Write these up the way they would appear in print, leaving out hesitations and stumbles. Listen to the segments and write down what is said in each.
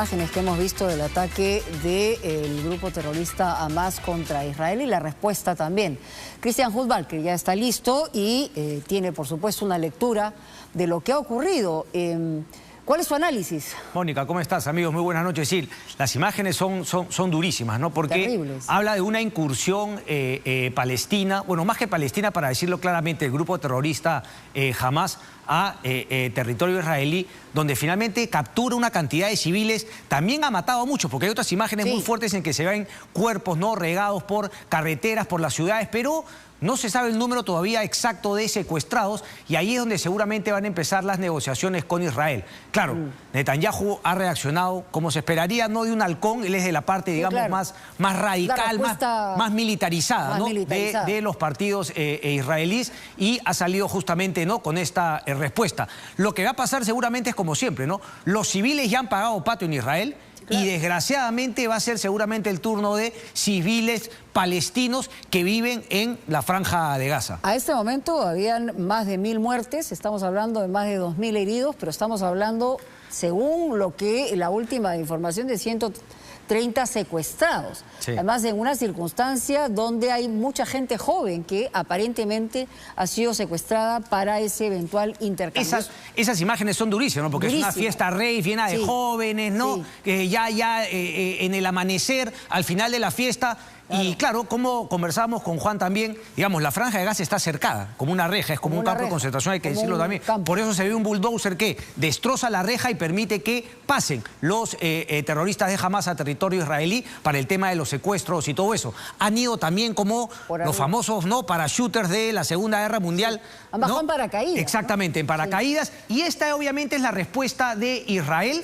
Imágenes que hemos visto del ataque del grupo terrorista Hamas contra Israel y la respuesta también. Cristian Hudbal, que ya está listo y tiene, por supuesto, una lectura de lo que ha ocurrido. ¿Cuál es su análisis? Mónica, ¿cómo estás, amigos? Muy buenas noches. Sí, las imágenes son durísimas, ¿no? Porque terribles. Habla de una incursión palestina, bueno, más que palestina, para decirlo claramente, el grupo terrorista Hamas a territorio israelí, donde finalmente captura una cantidad de civiles. También ha matado a muchos, porque hay otras imágenes muy fuertes en que se ven cuerpos, ¿no?, regados por carreteras, por las ciudades, pero no se sabe el número todavía exacto de secuestrados, y ahí es donde seguramente van a empezar las negociaciones con Israel. Claro, Netanyahu ha reaccionado como se esperaría, no de un halcón, él es de la parte, digamos, más radical, más militarizada, ¿no?, de los partidos israelíes, y ha salido justamente, ¿no?, con esta respuesta. Lo que va a pasar seguramente es como siempre, ¿no? Los civiles ya han pagado pato en Israel. Y desgraciadamente va a ser seguramente el turno de civiles palestinos que viven en la Franja de Gaza. A este momento habían más de 1000 muertes, estamos hablando de más de 2000 heridos, pero estamos hablando, según lo que la última información, de 130 secuestrados. Sí. Además, en una circunstancia donde hay mucha gente joven que aparentemente ha sido secuestrada para ese eventual intercambio. Esas imágenes son durísimas, ¿no? Porque es una fiesta rave llena de jóvenes, ¿no? Que ya en el amanecer, al final de la fiesta. Y claro, como conversábamos con Juan también, digamos, la Franja de Gaza está cercada, como una reja, es como un campo de concentración, hay que decirlo también. Por eso se ve un bulldozer que destroza la reja y permite que pasen los terroristas de Hamas a territorio israelí para el tema de los secuestros y todo eso. Han ido también como los famosos, ¿no?, parachuters de la Segunda Guerra Mundial. Han bajado en paracaídas. Exactamente, ¿no?, en paracaídas. Y esta obviamente es la respuesta de Israel.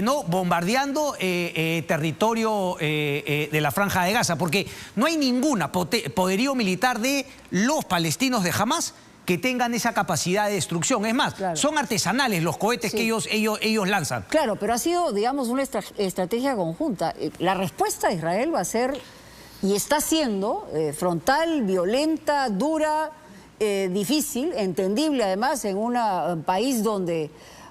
No bombardeando territorio de la Franja de Gaza, porque no hay ninguna poderío militar de los palestinos de Hamas que tengan esa capacidad de destrucción. Es más, son artesanales los cohetes que ellos lanzan. Claro, pero ha sido, digamos, una estrategia conjunta. La respuesta de Israel va a ser, y está siendo, frontal, violenta, dura, difícil, entendible además en un país donde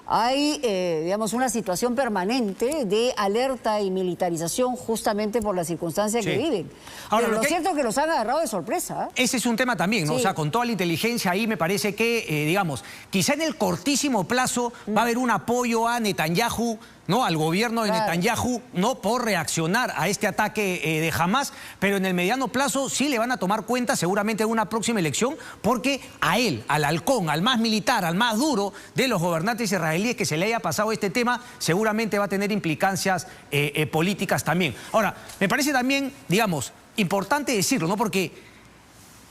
hay, digamos, una situación permanente de alerta y militarización justamente por las circunstancias que viven. Ahora, pero lo cierto es que los han agarrado de sorpresa. Ese es un tema también, ¿no? O sea, con toda la inteligencia ahí me parece que, digamos, quizá en el cortísimo plazo va a haber un apoyo a Netanyahu, ¿no?, al gobierno de Netanyahu, ¿no?, por reaccionar a este ataque de Hamas, pero en el mediano plazo sí le van a tomar cuenta seguramente en una próxima elección, porque a él, al halcón, al más militar, al más duro de los gobernantes israelíes que se le haya pasado este tema, seguramente va a tener implicancias políticas también. Ahora, me parece también, digamos, importante decirlo, ¿no?, porque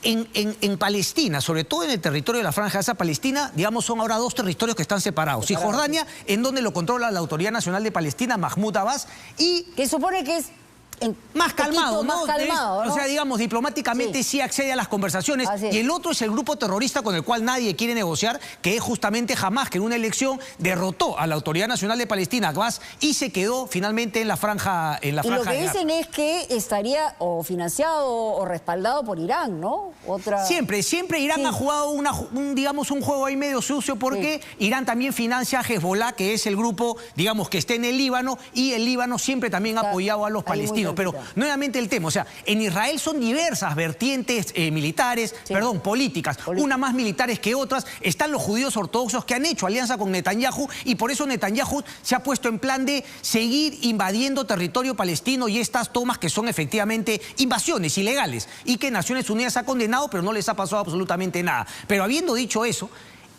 en Palestina, sobre todo en el territorio de la Franja de Gaza, Palestina, digamos, son ahora dos territorios que están separados. Y Jordania, en donde lo controla la Autoridad Nacional de Palestina, Mahmoud Abbas, y que supone que es más calmado, ¿no? ¿no? O sea, digamos, diplomáticamente sí accede a las conversaciones. Y el otro es el grupo terrorista con el cual nadie quiere negociar, que es justamente Hamas, que en una elección derrotó a la Autoridad Nacional de Palestina, Abbas, y se quedó finalmente en la franja. Y lo que dicen es que estaría o financiado o respaldado por Irán, ¿no? Siempre Irán ha jugado digamos, un juego ahí medio sucio, porque Irán también financia a Hezbollah, que es el grupo, digamos, que está en el Líbano, y el Líbano siempre también ha apoyado a los palestinos. Pero nuevamente el tema, o sea, en Israel son diversas vertientes militares, políticas, unas más militares que otras. Están los judíos ortodoxos que han hecho alianza con Netanyahu, y por eso Netanyahu se ha puesto en plan de seguir invadiendo territorio palestino y estas tomas que son efectivamente invasiones ilegales y que Naciones Unidas ha condenado, pero no les ha pasado absolutamente nada. Pero habiendo dicho eso,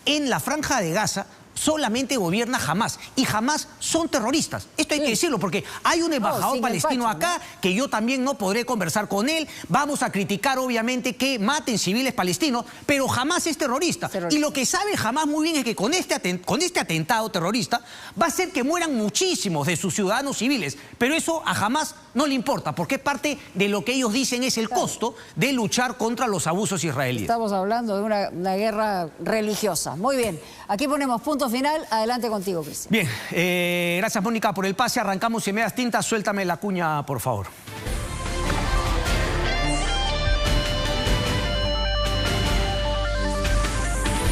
en la Franja de Gaza solamente gobierna Hamas, y Hamas son terroristas. Esto hay que decirlo, porque hay un embajador palestino acá, que yo también no podré conversar con él. Vamos a criticar, obviamente, que maten civiles palestinos, pero Hamas es terrorista. Y lo que sabe Hamas muy bien es que con este atentado terrorista va a hacer que mueran muchísimos de sus ciudadanos civiles. Pero eso a Hamas no le importa, porque parte de lo que ellos dicen es el costo de luchar contra los abusos israelíes. Estamos hablando de una guerra religiosa. Muy bien. Aquí ponemos punto final. Adelante contigo, Cristian. Bien, gracias, Mónica, por el pase. Arrancamos en medias tintas. Suéltame la cuña, por favor.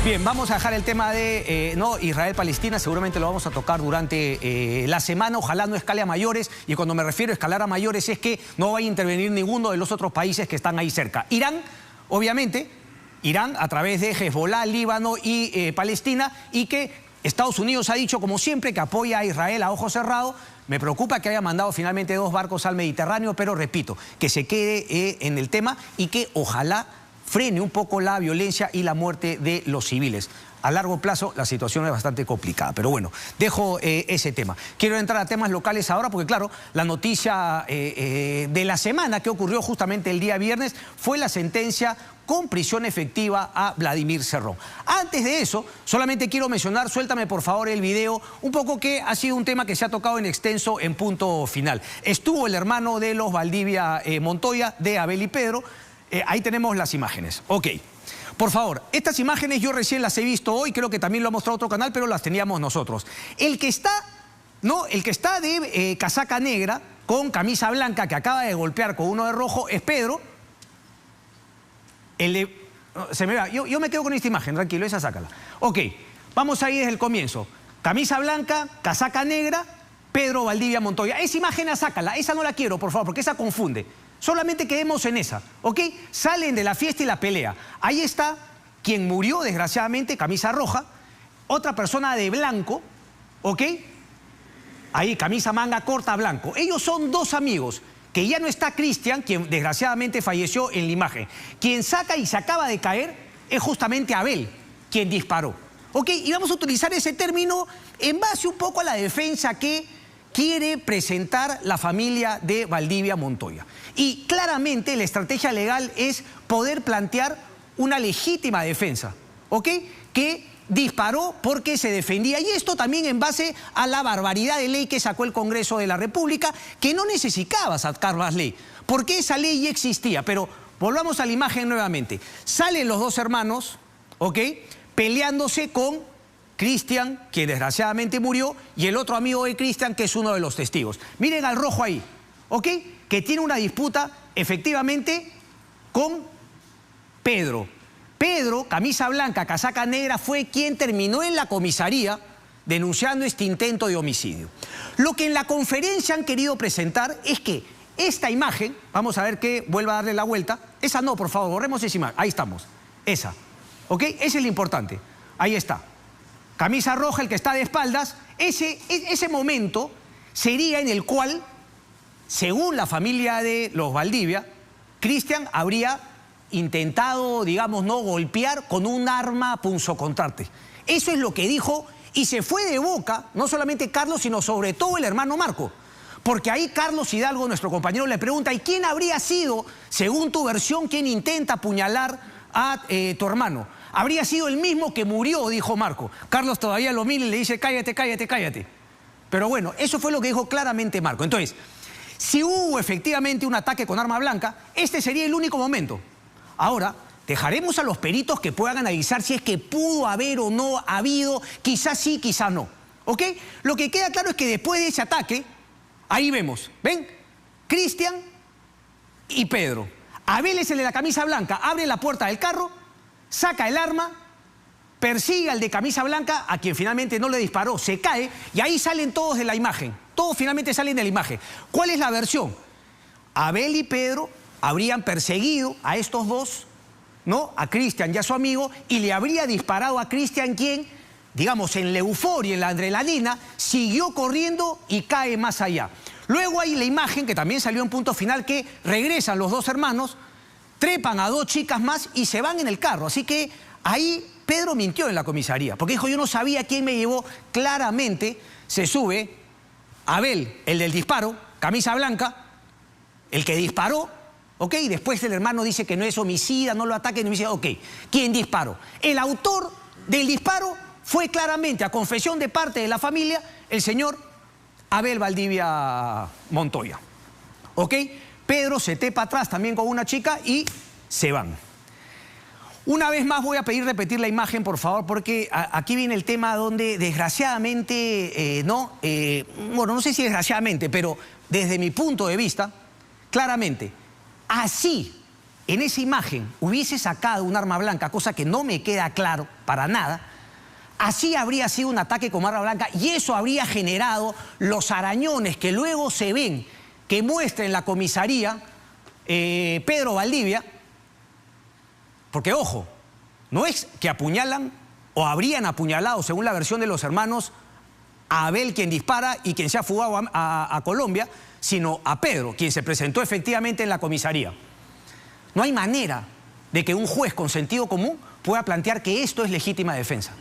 Bien, vamos a dejar el tema de Israel-Palestina, seguramente lo vamos a tocar durante la semana, ojalá no escale a mayores, y cuando me refiero a escalar a mayores es que no vaya a intervenir ninguno de los otros países que están ahí cerca. Irán, obviamente, Irán a través de Hezbollah, Líbano y Palestina, y que Estados Unidos ha dicho, como siempre, que apoya a Israel a ojo cerrado. Me preocupa que haya mandado finalmente 2 barcos al Mediterráneo, pero repito, que se quede en el tema y que ojalá frene un poco la violencia y la muerte de los civiles. A largo plazo la situación es bastante complicada, pero bueno, dejo ese tema. Quiero entrar a temas locales ahora porque, claro, la noticia de la semana que ocurrió justamente el día viernes fue la sentencia con prisión efectiva a Vladimir Cerrón. Antes de eso, solamente quiero mencionar, suéltame por favor el video, un poco que ha sido un tema que se ha tocado en extenso en Punto Final. Estuvo el hermano de los Valdivia Montoya, de Abel y Pedro. Ahí tenemos las imágenes. Ok. Por favor, estas imágenes yo recién las he visto hoy, creo que también lo ha mostrado otro canal, pero las teníamos nosotros. El que está de casaca negra con camisa blanca que acaba de golpear con uno de rojo es Pedro. Se me va. Yo me quedo con esta imagen, tranquilo, esa sácala. Ok, vamos ahí desde el comienzo. Camisa blanca, casaca negra, Pedro Valdivia Montoya. Esa imagen sácala, esa no la quiero, por favor, porque esa confunde. Solamente quedemos en esa, ¿ok? Salen de la fiesta y la pelea. Ahí está quien murió, desgraciadamente, camisa roja. Otra persona de blanco, ¿ok? Ahí, camisa manga corta, blanco. Ellos son 2 amigos, que ya no está Cristian, quien desgraciadamente falleció en la imagen. Quien saca y se acaba de caer es justamente Abel, quien disparó. ¿Ok? Y vamos a utilizar ese término en base un poco a la defensa que quiere presentar la familia de Valdivia Montoya. Y claramente la estrategia legal es poder plantear una legítima defensa, ¿ok? Que disparó porque se defendía. Y esto también en base a la barbaridad de ley que sacó el Congreso de la República, que no necesitaba sacar más ley, porque esa ley ya existía. Pero volvamos a la imagen nuevamente. Salen los 2 hermanos, ¿ok? Peleándose con Cristian, quien desgraciadamente murió, y el otro amigo de Cristian, que es uno de los testigos. Miren al rojo ahí, ¿ok? Que tiene una disputa, efectivamente, con Pedro. Pedro, camisa blanca, casaca negra, fue quien terminó en la comisaría denunciando este intento de homicidio. Lo que en la conferencia han querido presentar es que esta imagen, vamos a ver que vuelva a darle la vuelta, esa no, por favor, borremos esa imagen, ahí estamos, esa, ¿ok? Ese es lo importante, ahí está. Camisa roja, el que está de espaldas, ese momento sería en el cual, según la familia de los Valdivia, Cristian habría intentado, digamos, no golpear con un arma punzocortante. Eso es lo que dijo y se fue de boca, no solamente Carlos, sino sobre todo el hermano Marco. Porque ahí Carlos Hidalgo, nuestro compañero, le pregunta, ¿y quién habría sido, según tu versión, quien intenta apuñalar a tu hermano? Habría sido el mismo que murió, dijo Marco. Carlos todavía lo mira y le dice, cállate, cállate, cállate. Pero bueno, eso fue lo que dijo claramente Marco. Entonces, si hubo efectivamente un ataque con arma blanca, este sería el único momento. Ahora, dejaremos a los peritos que puedan analizar si es que pudo haber o no habido, quizás sí, quizás no. ¿Ok? Lo que queda claro es que después de ese ataque, ahí vemos, ¿ven? Cristian y Pedro. Abel es el de la camisa blanca, abre la puerta del carro, saca el arma, persigue al de camisa blanca, a quien finalmente no le disparó, se cae, y ahí salen todos de la imagen. Todos finalmente salen de la imagen. ¿Cuál es la versión? Abel y Pedro habrían perseguido a estos 2, ¿no? A Cristian y a su amigo, y le habría disparado a Cristian, quien, digamos, en la euforia, en la adrenalina, siguió corriendo y cae más allá. Luego hay la imagen, que también salió en Punto Final, que regresan los 2 hermanos, trepan a 2 chicas más y se van en el carro. Así que ahí Pedro mintió en la comisaría, porque dijo, yo no sabía quién me llevó. Claramente se sube Abel, el del disparo, camisa blanca, el que disparó, ¿ok? Y después el hermano dice que no es homicida, no lo ataquen, no homicida, ok. ¿Quién disparó? El autor del disparo fue claramente, a confesión de parte de la familia, el señor Abel Valdivia Montoya, ¿ok? Pedro se tepa atrás también con una chica y se van. Una vez más voy a pedir repetir la imagen, por favor, porque aquí viene el tema donde desgraciadamente, bueno, no sé si desgraciadamente, pero desde mi punto de vista, claramente, así en esa imagen hubiese sacado un arma blanca, cosa que no me queda claro para nada, así habría sido un ataque con arma blanca y eso habría generado los arañones que luego se ven, que muestra en la comisaría Pedro Valdivia, porque ojo, no es que apuñalan o habrían apuñalado, según la versión de los hermanos, a Abel, quien dispara y quien se ha fugado a Colombia, sino a Pedro, quien se presentó efectivamente en la comisaría. No hay manera de que un juez con sentido común pueda plantear que esto es legítima defensa.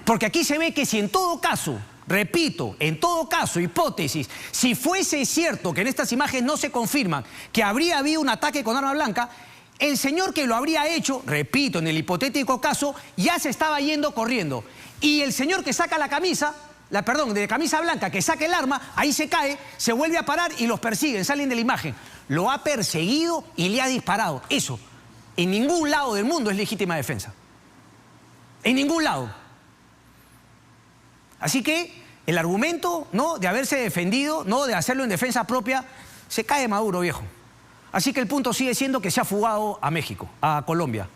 Porque aquí se ve que si en todo caso, repito, en todo caso, hipótesis, si fuese cierto que en estas imágenes no se confirman que habría habido un ataque con arma blanca, el señor que lo habría hecho, repito, en el hipotético caso, ya se estaba yendo corriendo. Y el señor que saca la camisa, de camisa blanca, que saca el arma, ahí se cae, se vuelve a parar y los persiguen, salen de la imagen. Lo ha perseguido y le ha disparado. Eso, en ningún lado del mundo es legítima defensa. En ningún lado. Así que el argumento, ¿no?, de haberse defendido, ¿no?, de hacerlo en defensa propia, se cae Maduro, viejo. Así que el punto sigue siendo que se ha fugado a México, a Colombia.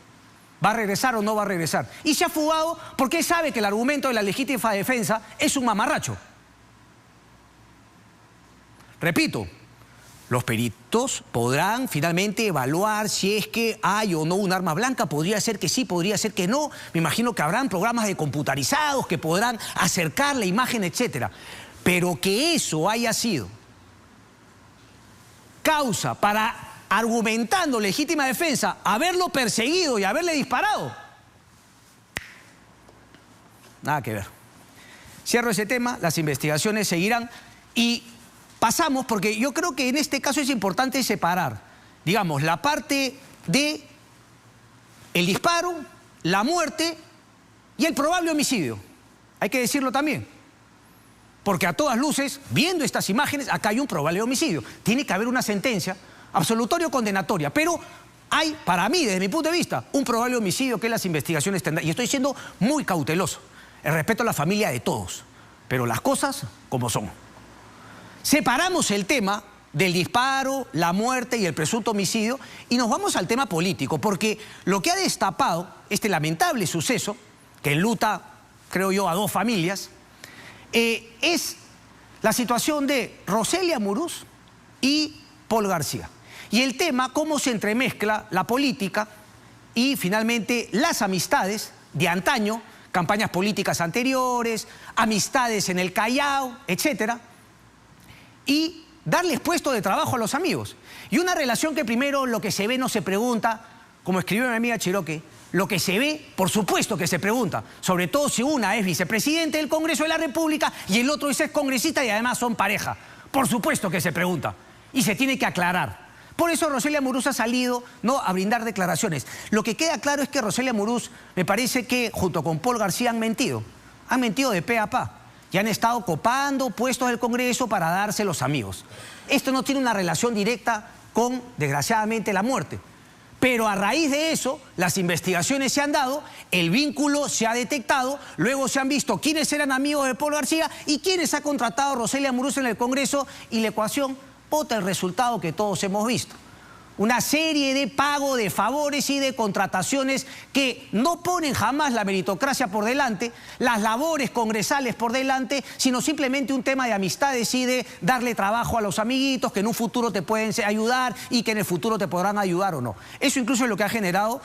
¿Va a regresar o no va a regresar? Y se ha fugado porque sabe que el argumento de la legítima defensa es un mamarracho. Repito, los peritos podrán finalmente evaluar si es que hay o no un arma blanca. Podría ser que sí, podría ser que no. Me imagino que habrán programas de computarizados que podrán acercar la imagen, etc. Pero que eso haya sido causa para, argumentando legítima defensa, haberlo perseguido y haberle disparado, nada que ver. Cierro ese tema, las investigaciones seguirán y pasamos, porque yo creo que en este caso es importante separar, digamos, la parte de el disparo, la muerte y el probable homicidio. Hay que decirlo también. Porque a todas luces, viendo estas imágenes, acá hay un probable homicidio. Tiene que haber una sentencia absolutoria o condenatoria. Pero hay, para mí, desde mi punto de vista, un probable homicidio que las investigaciones tendrán. Y estoy siendo muy cauteloso. El respeto a la familia de todos. Pero las cosas como son. Separamos el tema del disparo, la muerte y el presunto homicidio y nos vamos al tema político. Porque lo que ha destapado este lamentable suceso, que enluta, creo yo, a dos familias, es la situación de Roselia Amurús y Paul García. Y el tema, cómo se entremezcla la política y finalmente las amistades de antaño, campañas políticas anteriores, amistades en el Callao, etcétera, y darles puesto de trabajo a los amigos. Y una relación que primero lo que se ve no se pregunta, como escribió mi amiga Chiroque, lo que se ve, por supuesto que se pregunta, sobre todo si una es vicepresidente del Congreso de la República y el otro es excongresista y además son pareja. Por supuesto que se pregunta y se tiene que aclarar. Por eso Roselia Amurús ha salido, ¿no?, a brindar declaraciones. Lo que queda claro es que Roselia Amurús, me parece que junto con Paul García han mentido de pe a pa y han estado copando puestos del Congreso para darse los amigos. Esto no tiene una relación directa con, desgraciadamente, la muerte. Pero a raíz de eso, las investigaciones se han dado, el vínculo se ha detectado, luego se han visto quiénes eran amigos de Paul García y quiénes ha contratado Roselia Amurús en el Congreso y la ecuación bota el resultado que todos hemos visto. Una serie de pago de favores y de contrataciones que no ponen jamás la meritocracia por delante, las labores congresales por delante, sino simplemente un tema de amistades y de darle trabajo a los amiguitos que en un futuro te pueden ayudar y que en el futuro te podrán ayudar o no. Eso incluso es lo que ha generado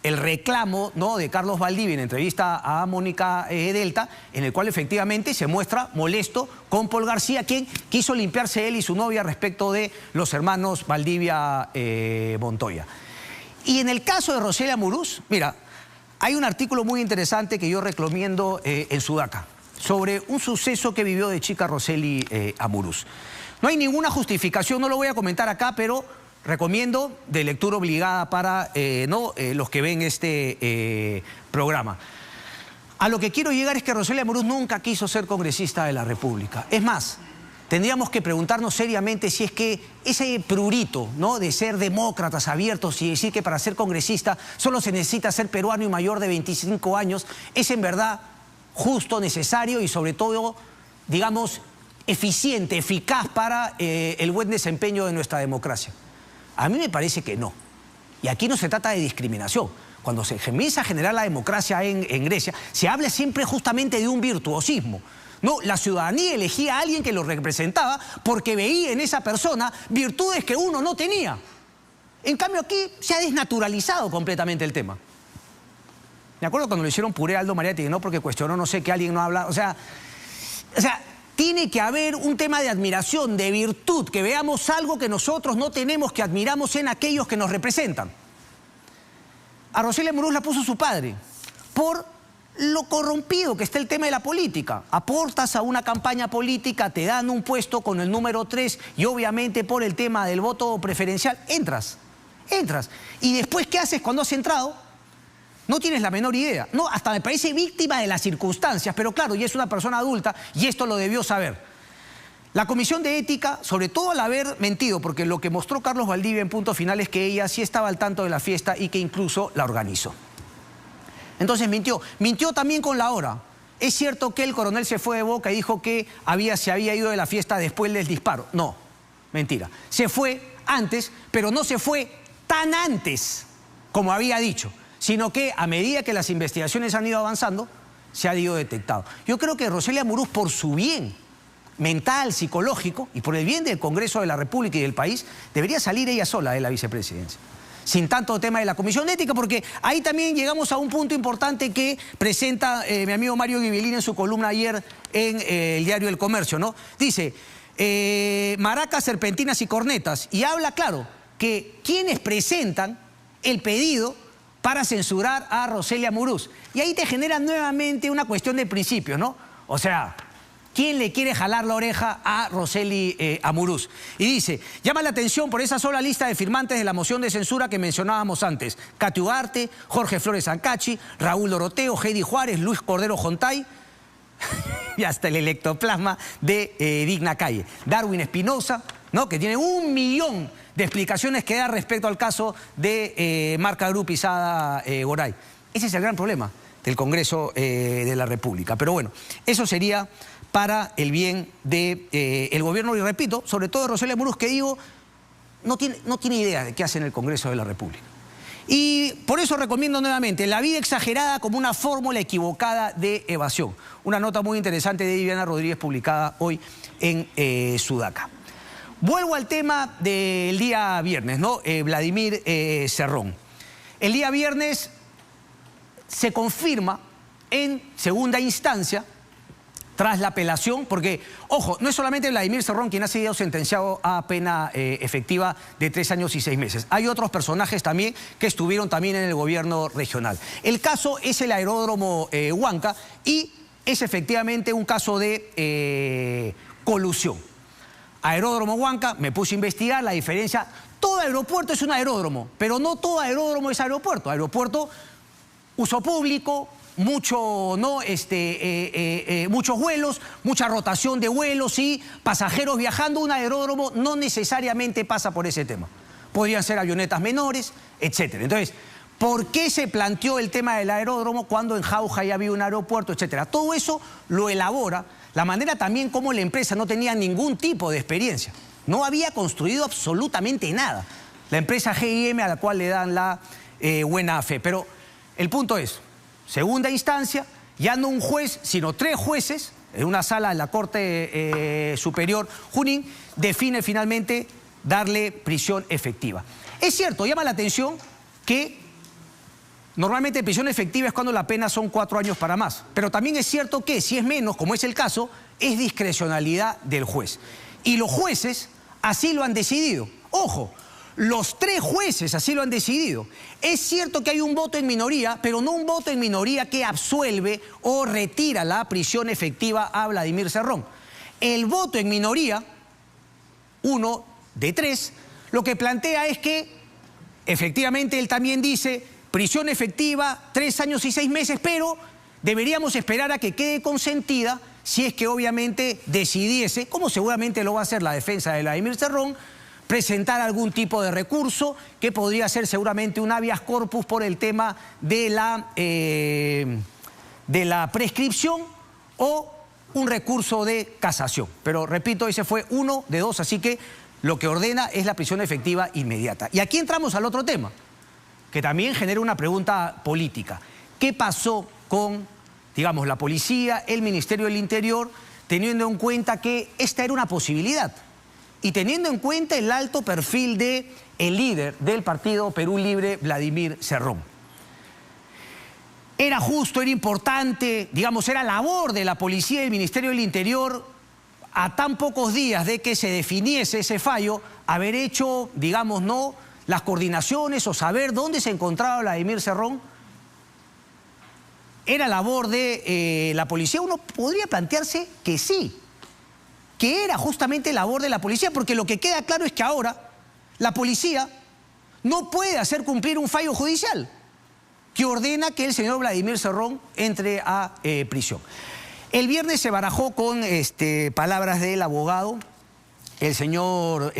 el reclamo, ¿no?, de Carlos Valdivia en entrevista a Mónica Delta, en el cual efectivamente se muestra molesto con Paul García, quien quiso limpiarse él y su novia respecto de los hermanos Valdivia Montoya. Y en el caso de Roselia Amurús, mira, hay un artículo muy interesante que yo recomiendo en Sudaca, sobre un suceso que vivió de chica Roselia Amurús. No hay ninguna justificación, no lo voy a comentar acá, pero recomiendo de lectura obligada para los que ven este programa. A lo que quiero llegar es que Roselia Amurús nunca quiso ser congresista de la República. Es más, tendríamos que preguntarnos seriamente si es que ese prurito, ¿no?, de ser demócratas abiertos y decir que para ser congresista solo se necesita ser peruano y mayor de 25 años, es en verdad justo, necesario y sobre todo, digamos, eficiente, eficaz para el buen desempeño de nuestra democracia. A mí me parece que no. Y aquí no se trata de discriminación. Cuando se comienza a generar la democracia en Grecia, se habla siempre justamente de un virtuosismo. No, la ciudadanía elegía a alguien que lo representaba porque veía en esa persona virtudes que uno no tenía. En cambio aquí se ha desnaturalizado completamente el tema. Me acuerdo cuando le hicieron puré a Aldo Mariatti, no porque cuestionó, no sé, que alguien no habla, o sea, tiene que haber un tema de admiración, de virtud, que veamos algo que nosotros no tenemos, que admiramos en aquellos que nos representan. A Roselia Amurús la puso su padre, por lo corrompido que está el tema de la política. Aportas a una campaña política, te dan un puesto con el número 3 y obviamente por el tema del voto preferencial, entras. Y después, ¿qué haces cuando has entrado? No tienes la menor idea. No, hasta me parece víctima de las circunstancias, pero claro, ya es una persona adulta y esto lo debió saber. La Comisión de Ética, sobre todo al haber mentido, porque lo que mostró Carlos Valdivia en Punto Final es que ella sí estaba al tanto de la fiesta y que incluso la organizó. Entonces mintió. Mintió también con la hora. Es cierto que el coronel se fue de boca y dijo que se había ido de la fiesta después del disparo. No, mentira. Se fue antes, pero no se fue tan antes como había dicho, sino que a medida que las investigaciones han ido avanzando, se ha ido detectado. Yo creo que Roselia Amurús, por su bien mental, psicológico, y por el bien del Congreso de la República y del país, debería salir ella sola de la vicepresidencia. Sin tanto tema de la Comisión de Ética, porque ahí también llegamos a un punto importante que presenta mi amigo Mario Ghibellini en su columna ayer en el diario El Comercio, ¿no? Dice, maracas, serpentinas y cornetas, y habla claro que quienes presentan el pedido para censurar a Roselia Amurús. Y ahí te genera nuevamente una cuestión de principios, ¿no? O sea, ¿quién le quiere jalar la oreja a Roselia Amurús? Y dice, llama la atención por esa sola lista de firmantes de la moción de censura que mencionábamos antes. Katy Ugarte, Jorge Flores Ancachi, Raúl Doroteo, Heidi Juárez, Luis Cordero Jontay y hasta el electoplasma de Digna Calle. Darwin Espinosa, ¿no? Que tiene 1 millón de explicaciones que da respecto al caso de Marca Group y Sada Goray. Ese es el gran problema del Congreso de la República. Pero bueno, eso sería para el bien del gobierno, y repito, sobre todo de Roselia Amurús, que digo, no tiene idea de qué hace en el Congreso de la República. Y por eso recomiendo nuevamente La vida exagerada como una fórmula equivocada de evasión. Una nota muy interesante de Viviana Rodríguez publicada hoy en Sudaca. Vuelvo al tema del día viernes, ¿no? Vladimir Cerrón. El día viernes se confirma en segunda instancia, tras la apelación, porque, ojo, no es solamente Vladimir Cerrón quien ha sido sentenciado a pena efectiva de 3 años y 6 meses. Hay otros personajes también que estuvieron también en el gobierno regional. El caso es el aeródromo Huanca y es efectivamente un caso de colusión. Aeródromo Huanca, me puse a investigar la diferencia. Todo aeropuerto es un aeródromo, pero no todo aeródromo es aeropuerto. Aeropuerto, uso público, muchos vuelos, mucha rotación de vuelos y pasajeros viajando. Un aeródromo no necesariamente pasa por ese tema. Podrían ser avionetas menores, etc. Entonces, ¿por qué se planteó el tema del aeródromo cuando en Jauja ya había un aeropuerto, etcétera? Todo eso lo elabora la manera también como la empresa no tenía ningún tipo de experiencia. No había construido absolutamente nada. La empresa GIM, a la cual le dan la buena fe. Pero el punto es, segunda instancia, ya no un juez, sino 3 jueces, en una sala de la Corte Superior Junín, define finalmente darle prisión efectiva. Es cierto, llama la atención que normalmente prisión efectiva es cuando la pena son 4 años para más. Pero también es cierto que, si es menos, como es el caso, es discrecionalidad del juez. Y los jueces así lo han decidido. Ojo, los 3 jueces así lo han decidido. Es cierto que hay un voto en minoría, pero no un voto en minoría que absuelve o retira la prisión efectiva a Vladimir Cerrón. El voto en minoría, 1 de 3, lo que plantea es que, efectivamente, él también dice prisión efectiva, 3 años y 6 meses, pero deberíamos esperar a que quede consentida si es que obviamente decidiese, como seguramente lo va a hacer la defensa de Vladimir Cerrón, presentar algún tipo de recurso que podría ser seguramente un habeas corpus por el tema de la prescripción o un recurso de casación. Pero repito, ese fue 1 de 2, así que lo que ordena es la prisión efectiva inmediata. Y aquí entramos al otro tema. que también genera una pregunta política. ¿Qué pasó con, digamos, la policía, el Ministerio del Interior, teniendo en cuenta que esta era una posibilidad? Y teniendo en cuenta el alto perfil del líder del partido Perú Libre, Vladimir Cerrón. Era justo, era importante, digamos, era labor de la policía y del Ministerio del Interior, a tan pocos días de que se definiese ese fallo, haber hecho, digamos, no las coordinaciones o saber dónde se encontraba Vladimir Cerrón. Era labor de la policía. Uno podría plantearse que sí, que era justamente labor de la policía, porque lo que queda claro es que ahora la policía no puede hacer cumplir un fallo judicial que ordena que el señor Vladimir Cerrón entre a prisión. El viernes se barajó con palabras del abogado, el señor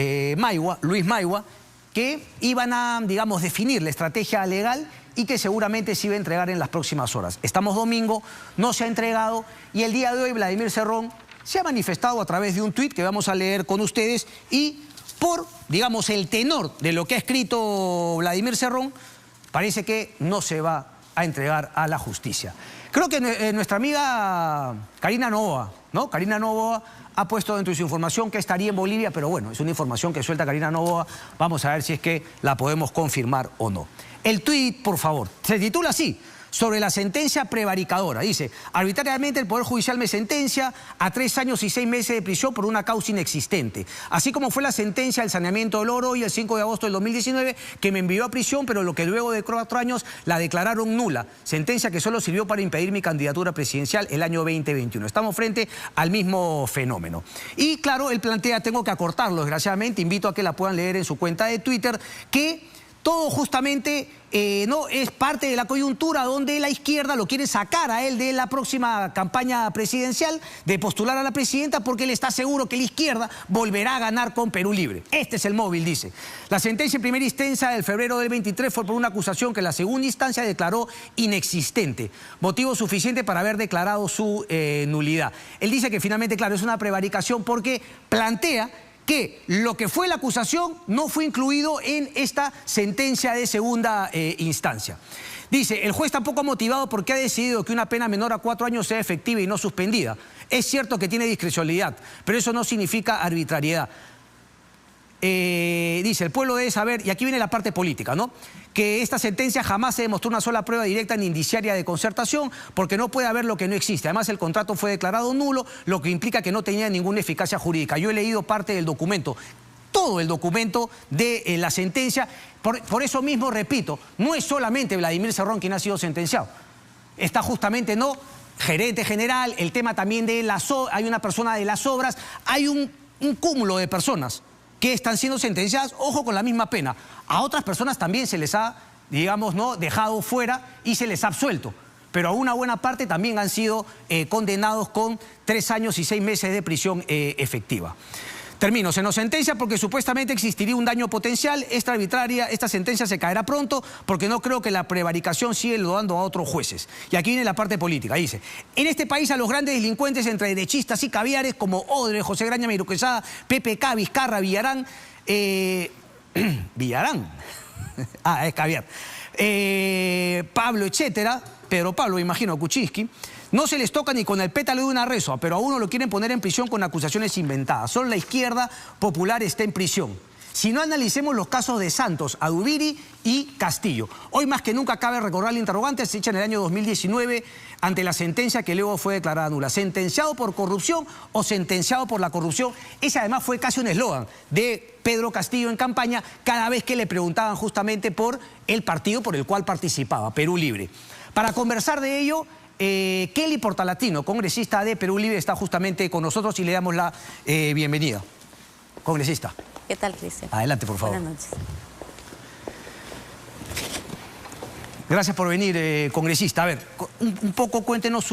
Luis Maigua, que iban a, digamos, definir la estrategia legal y que seguramente se iba a entregar en las próximas horas. Estamos domingo, no se ha entregado y el día de hoy Vladimir Cerrón se ha manifestado a través de un tuit que vamos a leer con ustedes y por, digamos, el tenor de lo que ha escrito Vladimir Cerrón, parece que no se va a entregar a la justicia. Creo que nuestra amiga Karina Novoa, ¿no? Karina Novoa ha puesto dentro de su información que estaría en Bolivia, pero bueno, es una información que suelta Karina Novoa. Vamos a ver si es que la podemos confirmar o no. El tuit, por favor, se titula así: sobre la sentencia prevaricadora. Dice: arbitrariamente el Poder Judicial me sentencia a 3 años y 6 meses de prisión por una causa inexistente. Así como fue la sentencia del saneamiento del oro y el 5 de agosto del 2019, que me envió a prisión, pero lo que luego de 4 años la declararon nula. Sentencia que solo sirvió para impedir mi candidatura presidencial el año 2021. Estamos frente al mismo fenómeno. Y claro, él plantea, tengo que acortarlo desgraciadamente, invito a que la puedan leer en su cuenta de Twitter, que todo justamente no es parte de la coyuntura donde la izquierda lo quiere sacar a él de la próxima campaña presidencial, de postular a la presidenta, porque él está seguro que la izquierda volverá a ganar con Perú Libre. Este es el móvil, dice. La sentencia en primera instancia del febrero del 23 fue por una acusación que la segunda instancia declaró inexistente, motivo suficiente para haber declarado su nulidad. Él dice que finalmente, claro, es una prevaricación porque plantea que lo que fue la acusación no fue incluido en esta sentencia de segunda instancia. Dice: el juez tampoco ha motivado porque ha decidido que una pena menor a 4 años sea efectiva y no suspendida. Es cierto que tiene discrecionalidad, pero eso no significa arbitrariedad. Dice: el pueblo debe saber, y aquí viene la parte política, ¿no?, que esta sentencia jamás se demostró una sola prueba directa ni indiciaria de concertación, porque no puede haber lo que no existe. Además, el contrato fue declarado nulo, lo que implica que no tenía ninguna eficacia jurídica. Yo he leído parte del documento, todo el documento de la sentencia. Por eso mismo, repito, no es solamente Vladimir Cerrón quien ha sido sentenciado. Está justamente, ¿no?, gerente general, el tema también de hay una persona de las obras, hay un cúmulo de personas que están siendo sentenciadas, ojo, con la misma pena. A otras personas también se les ha, digamos, ¿no?, dejado fuera y se les ha absuelto. Pero a una buena parte también han sido condenados con 3 años y 6 meses de prisión efectiva. Termino. Se nos sentencia porque supuestamente existiría un daño potencial. Esta sentencia se caerá pronto porque no creo que la prevaricación siga dando a otros jueces. Y aquí viene la parte política. Dice: en este país a los grandes delincuentes entre derechistas y caviares como Odre, José Graña, Miro Quesada, PPK, Vizcarra, Villarán... Villarán. Es caviar. Pablo, etcétera. Pedro Pablo, imagino, Kuczynski. No se les toca ni con el pétalo de una rezua, pero a uno lo quieren poner en prisión con acusaciones inventadas. Solo la izquierda popular está en prisión. Si no, analicemos los casos de Santos, Adubiri y Castillo. Hoy más que nunca cabe recordar la interrogante hecha en el año 2019 ante la sentencia que luego fue declarada nula. ¿Sentenciado por corrupción o sentenciado por la corrupción? Ese además fue casi un eslogan de Pedro Castillo en campaña cada vez que le preguntaban justamente por el partido por el cual participaba, Perú Libre. Para conversar de ello, Kelly Portalatino, congresista de Perú Libre, está justamente con nosotros y le damos la bienvenida. Congresista. ¿Qué tal, Cristian? Adelante, por favor. Buenas noches. Gracias por venir, congresista. A ver, un poco cuéntenos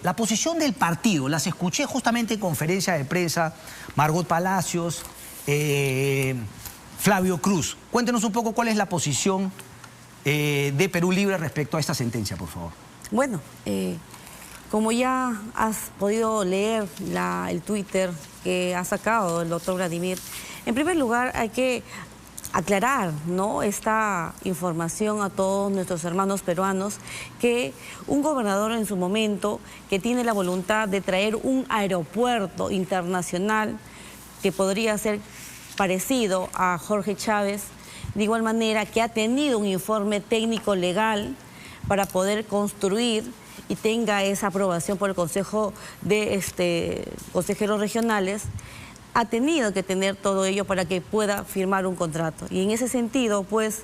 la posición del partido. Las escuché justamente en conferencia de prensa, Margot Palacios, Flavio Cruz. Cuéntenos un poco cuál es la posición de Perú Libre respecto a esta sentencia, por favor. Bueno, como ya has podido leer el Twitter que ha sacado el doctor Vladimir, en primer lugar hay que aclarar, ¿no?, esta información a todos nuestros hermanos peruanos, que un gobernador en su momento que tiene la voluntad de traer un aeropuerto internacional que podría ser parecido a Jorge Chávez, de igual manera que ha tenido un informe técnico legal para poder construir y tenga esa aprobación por el Consejo de Consejeros Regionales, ha tenido que tener todo ello para que pueda firmar un contrato. Y en ese sentido, pues,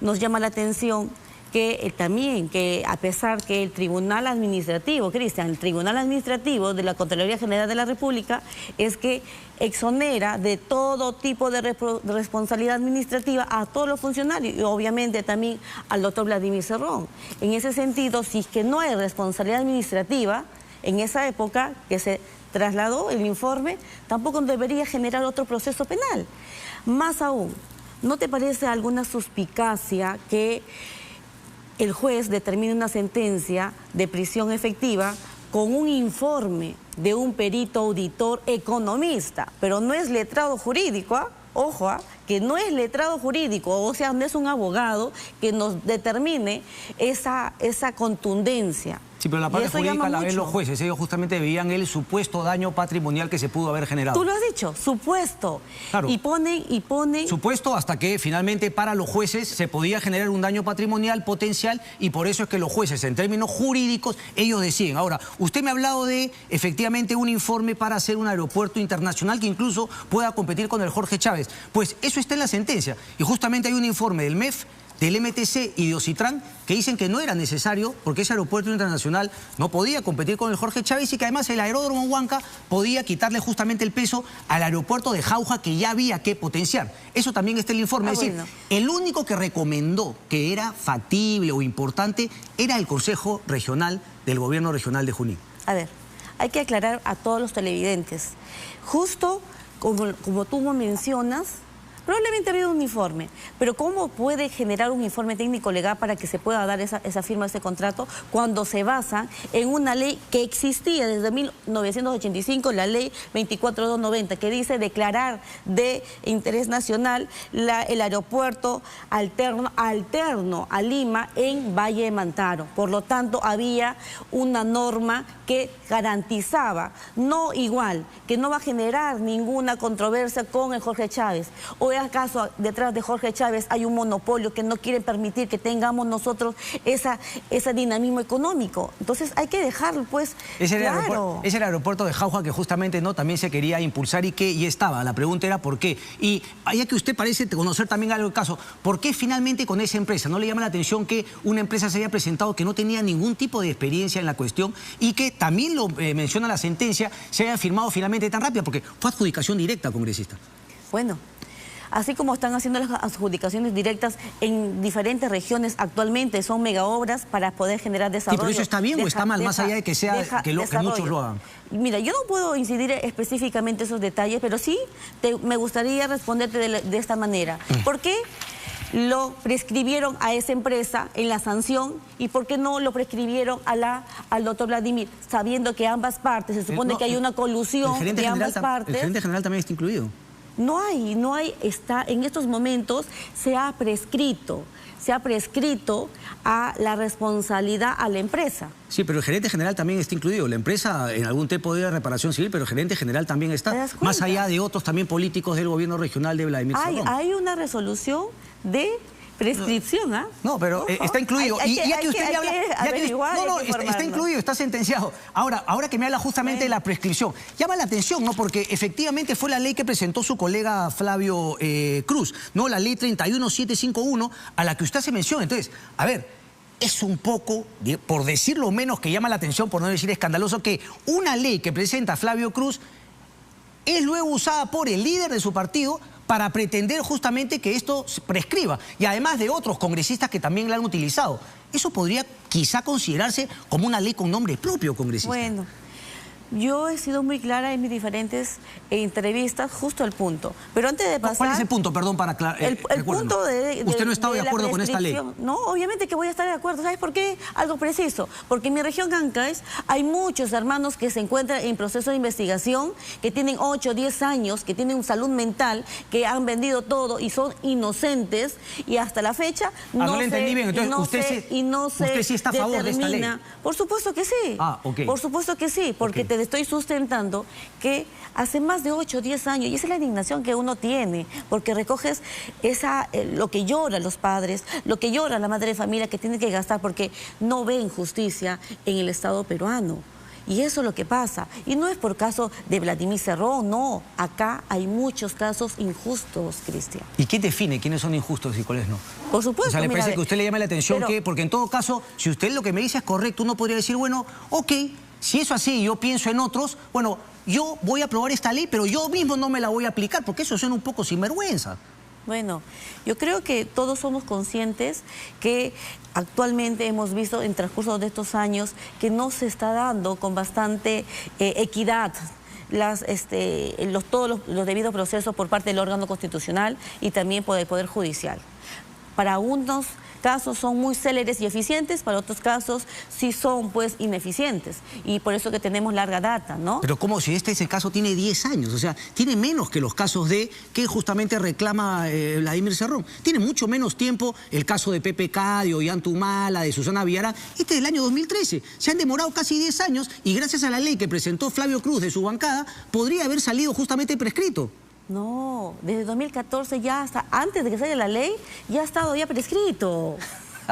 nos llama la atención que también, que a pesar que el Tribunal Administrativo, Cristian, el Tribunal Administrativo de la Contraloría General de la República es que exonera de todo tipo de responsabilidad administrativa a todos los funcionarios y obviamente también al doctor Vladimir Cerrón. En ese sentido, si es que no hay responsabilidad administrativa, en esa época que se trasladó el informe, tampoco debería generar otro proceso penal. Más aún, ¿no te parece alguna suspicacia que el juez determine una sentencia de prisión efectiva con un informe de un perito auditor economista, pero no es letrado jurídico, ¿ah? Ojo, que no es letrado jurídico, o sea, no es un abogado que nos determine esa contundencia? Sí, pero la parte jurídica la ven los jueces. Ellos justamente veían el supuesto daño patrimonial que se pudo haber generado. Tú lo has dicho, supuesto. Claro. Y ponen... Supuesto hasta que finalmente para los jueces se podía generar un daño patrimonial potencial y por eso es que los jueces, en términos jurídicos, ellos deciden. Ahora, usted me ha hablado de, efectivamente, un informe para hacer un aeropuerto internacional que incluso pueda competir con el Jorge Chávez. Pues eso está en la sentencia. Y justamente hay un informe del MEF, del MTC y de Ocitran que dicen que no era necesario porque ese aeropuerto internacional no podía competir con el Jorge Chávez y que además el aeródromo Huanca podía quitarle justamente el peso al aeropuerto de Jauja que ya había que potenciar. Eso también está en el informe. Es decir, el único que recomendó que era factible o importante era el Consejo Regional del Gobierno Regional de Junín. A ver, hay que aclarar a todos los televidentes. Justo como tú mencionas, probablemente ha habido un informe, pero ¿cómo puede generar un informe técnico legal para que se pueda dar esa firma, ese contrato, cuando se basa en una ley que existía desde 1985, la ley 24290, que dice declarar de interés nacional el aeropuerto alterno a Lima en Valle de Mantaro? Por lo tanto, había una norma que garantizaba, no igual, que no va a generar ninguna controversia con el Jorge Chávez. ¿O acaso detrás de Jorge Chávez hay un monopolio que no quiere permitir que tengamos nosotros ese dinamismo económico? Entonces hay que dejarlo, pues, claro. Es el aeropuerto de Jauja que justamente también se quería impulsar y estaba. La pregunta era ¿por qué? Y ya que usted parece conocer también algo del caso, ¿por qué finalmente con esa empresa? ¿No le llama la atención que una empresa se haya presentado que no tenía ningún tipo de experiencia en la cuestión y que también lo menciona la sentencia, se haya firmado finalmente tan rápido? Porque fue adjudicación directa, congresista. Bueno, así como están haciendo las adjudicaciones directas en diferentes regiones actualmente, son megaobras para poder generar desarrollo. Sí, pero ¿eso está bien o está mal, más allá de que que muchos lo hagan? Mira, yo no puedo incidir específicamente esos detalles, pero sí me gustaría responderte de esta manera. ¿Por qué lo prescribieron a esa empresa en la sanción y por qué no lo prescribieron al doctor Vladimir, sabiendo que ambas partes, se supone que hay una colusión de ambas partes? El gerente general también está incluido. No hay, en estos momentos se ha prescrito a la responsabilidad a la empresa. Sí, pero el gerente general también está incluido. La empresa en algún tipo de reparación civil, pero el gerente general también está, más allá de otros también políticos del gobierno regional de Vladimir Cerrón. Hay una resolución de prescripción, ¿ah? No, pero está incluido. Está incluido, está sentenciado. Ahora que me habla justamente de la prescripción, llama la atención, ¿no? Porque efectivamente fue la ley que presentó su colega Flavio Cruz, ¿no? La ley 31751, a la que usted hace mención. Entonces, a ver, es un poco, por decirlo menos, que llama la atención, por no decir escandaloso, que una ley que presenta Flavio Cruz es luego usada por el líder de su partido para pretender justamente que esto prescriba. Y además de otros congresistas que también la han utilizado. Eso podría quizá considerarse como una ley con nombre propio, congresista. Bueno, Yo he sido muy clara en mis diferentes entrevistas, justo al punto. Pero antes de pasar... ¿Cuál es el punto? Perdón, para aclarar. El punto de... ¿Usted no está de acuerdo con esta ley? No, obviamente que voy a estar de acuerdo. ¿Sabes por qué? Algo preciso. Porque en mi región Ancash hay muchos hermanos que se encuentran en proceso de investigación, que tienen 8, 10 años, que tienen salud mental, que han vendido todo y son inocentes, y hasta la fecha no le entendí bien. Entonces, usted sí está a favor de esta ley. Por supuesto que sí. Ok. Por supuesto que sí, porque te estoy sustentando que hace más de 8 o 10 años, y esa es la indignación que uno tiene, porque recoges lo que lloran los padres, lo que llora la madre de familia, que tiene que gastar porque no ven justicia en el Estado peruano. Y eso es lo que pasa. Y no es por caso de Vladimir Cerrón, no. Acá hay muchos casos injustos, Cristian. ¿Y qué define quiénes son injustos y cuáles no? Por supuesto. O sea, ¿le parece que a usted le llama la atención porque en todo caso, si usted lo que me dice es correcto, uno podría decir, bueno, ok, si eso así yo pienso en otros, bueno, yo voy a aprobar esta ley, pero yo mismo no me la voy a aplicar, porque eso suena un poco sinvergüenza. Bueno, yo creo que todos somos conscientes que actualmente hemos visto en transcurso de estos años que no se está dando con bastante equidad todos los debidos procesos por parte del órgano constitucional y también por el Poder Judicial. Para unos casos son muy céleres y eficientes, para otros casos sí son pues ineficientes, y por eso que tenemos larga data, ¿no? Pero como si ese caso tiene 10 años, o sea, tiene menos que los casos que justamente reclama Vladimir Cerrón. Tiene mucho menos tiempo el caso de PPK, de Ollanta-Humala, de Susana Villarán. Este es del año 2013. Se han demorado casi 10 años y gracias a la ley que presentó Flavio Cruz de su bancada, podría haber salido justamente prescrito. No, desde 2014 ya hasta antes de que salga la ley, ya ha estado ya prescrito.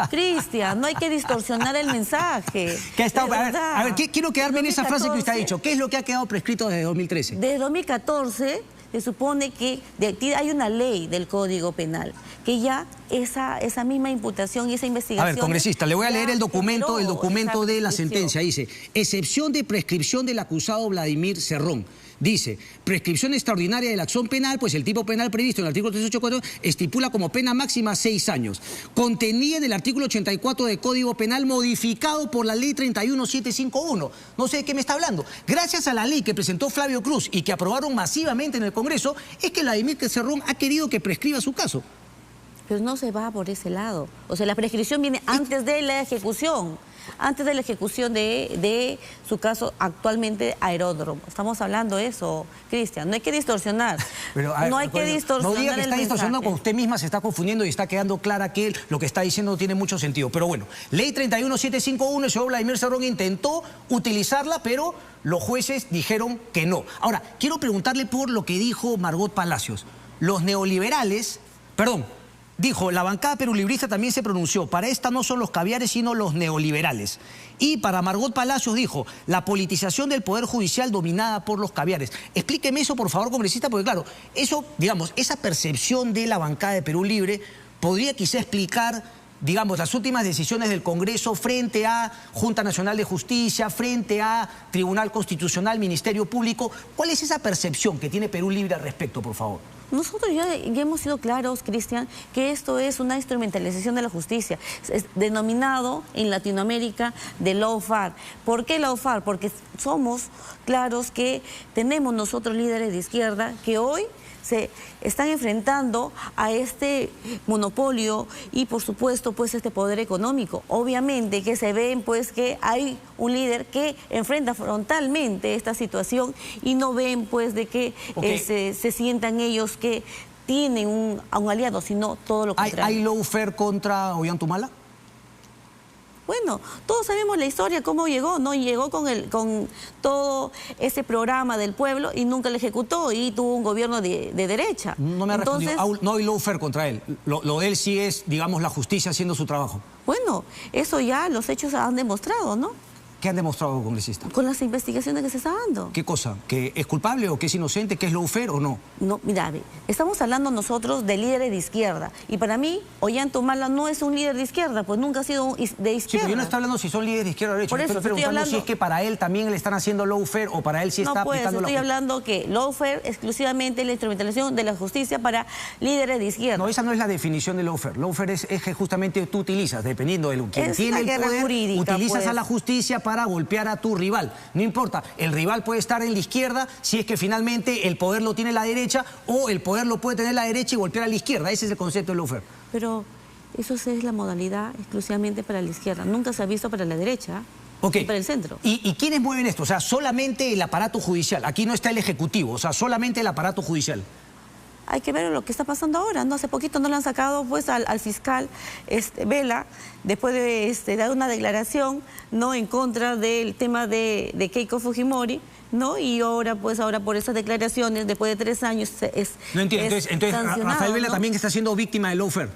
Cristian, no hay que distorsionar el mensaje. A ver, quiero quedarme en esa frase que usted ha dicho. ¿Qué es lo que ha quedado prescrito desde 2013? Desde 2014 se supone que hay una ley del Código Penal, que ya esa misma imputación y esa investigación... A ver, congresista, le voy a leer el documento de la sentencia. Dice, excepción de prescripción del acusado Vladimir Cerrón. Dice, prescripción extraordinaria de la acción penal, pues el tipo penal previsto en el artículo 384 estipula como pena máxima 6 años. Contenida en el artículo 84 del Código Penal, modificado por la ley 31751. No sé de qué me está hablando. Gracias a la ley que presentó Flavio Cruz y que aprobaron masivamente en el Congreso, es que Vladimir Cerrón ha querido que prescriba su caso. Pero no se va por ese lado. O sea, la prescripción viene antes de la ejecución. Antes de la ejecución de su caso actualmente Aeródromo. Estamos hablando de eso, Cristian. No hay que distorsionar. Pero, no hay que distorsionar. No diga que está distorsionando, con usted misma se está confundiendo y está quedando clara que lo que está diciendo no tiene mucho sentido. Pero bueno, ley 31751, el señor Vladimir Cerrón intentó utilizarla, pero los jueces dijeron que no. Ahora, quiero preguntarle por lo que dijo Margot Palacios. Los neoliberales, dijo, la bancada perulibrista también se pronunció. Para esta no son los caviares, sino los neoliberales. Y para Margot Palacios dijo, la politización del Poder Judicial dominada por los caviares. Explíqueme eso, por favor, congresista, porque claro, eso, digamos, esa percepción de la bancada de Perú Libre podría quizá explicar, digamos, las últimas decisiones del Congreso frente a Junta Nacional de Justicia, frente a Tribunal Constitucional, Ministerio Público. ¿Cuál es esa percepción que tiene Perú Libre al respecto, por favor? Nosotros ya hemos sido claros, Cristian, que esto es una instrumentalización de la justicia. Es denominado en Latinoamérica de lawfare. ¿Por qué lawfare? Porque somos claros que tenemos nosotros líderes de izquierda que hoy se están enfrentando a este monopolio y por supuesto pues este poder económico. Obviamente que se ven pues que hay un líder que enfrenta frontalmente esta situación y no ven pues de que se sientan ellos que tienen a un aliado, sino todo lo contrario. ¿Hay lawfare contra Ollanta-Humala? Bueno, todos sabemos la historia, cómo llegó, ¿no? Llegó con todo ese programa del pueblo y nunca lo ejecutó y tuvo un gobierno de derecha. No me ha respondido. No hay lawfare contra él. Lo de él sí es, digamos, la justicia haciendo su trabajo. Bueno, eso ya los hechos han demostrado, ¿no? ¿Qué han demostrado, congresista? Con las investigaciones que se están dando. ¿Qué cosa? ¿Que es culpable o que es inocente? ¿Que es lawfare o no? No, mira, estamos hablando nosotros de líderes de izquierda. Y para mí, Ollanta-Humala no es un líder de izquierda, pues nunca ha sido de izquierda. Sí, pero yo no estoy hablando si son líderes de izquierda o derecha. Por eso estoy preguntando si es que para él también le están haciendo lawfare o para él sí está aplicando la justicia. Estoy hablando que lawfare exclusivamente la instrumentalización de la justicia para líderes de izquierda. No, esa no es la definición de lawfare. Lawfare es que justamente tú utilizas, dependiendo de quien tiene el poder, jurídica, utilizas a la justicia para golpear a tu rival. No importa, el rival puede estar en la izquierda si es que finalmente el poder lo tiene la derecha, o el poder lo puede tener la derecha y golpear a la izquierda. Ese es el concepto del lawfare. Pero eso es la modalidad exclusivamente para la izquierda. Nunca se ha visto para la derecha. Okay. Y para el centro. ¿Y quiénes mueven esto? O sea, solamente el aparato judicial. Aquí no está el ejecutivo, o sea, solamente el aparato judicial. Hay que ver lo que está pasando ahora, ¿no? Hace poquito no le han sacado pues al fiscal Vela, después de dar una declaración, ¿no?, en contra del tema de Keiko Fujimori, ¿no? Y ahora por esas declaraciones, después de 3 años no entiendo, entonces Rafael Vela, ¿no?, también está siendo víctima del lawfare.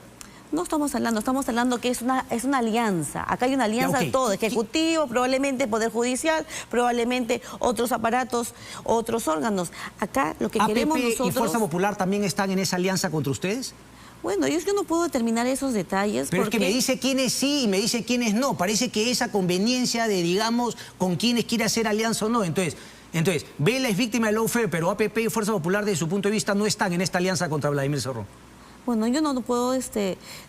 No estamos hablando que es una alianza. Acá hay una alianza de todo, ejecutivo, probablemente Poder Judicial, probablemente otros aparatos, otros órganos. Acá lo que queremos nosotros... ¿Y Fuerza Popular también están en esa alianza contra ustedes? Bueno, yo no puedo determinar esos detalles. Pero porque... es que me dice quiénes sí y me dice quiénes no. Parece que esa conveniencia de, digamos, con quiénes quiere hacer alianza o no. Entonces, Vela es víctima del lawfare, pero APP y Fuerza Popular, desde su punto de vista, no están en esta alianza contra Vladimir Cerrón. Bueno, yo no puedo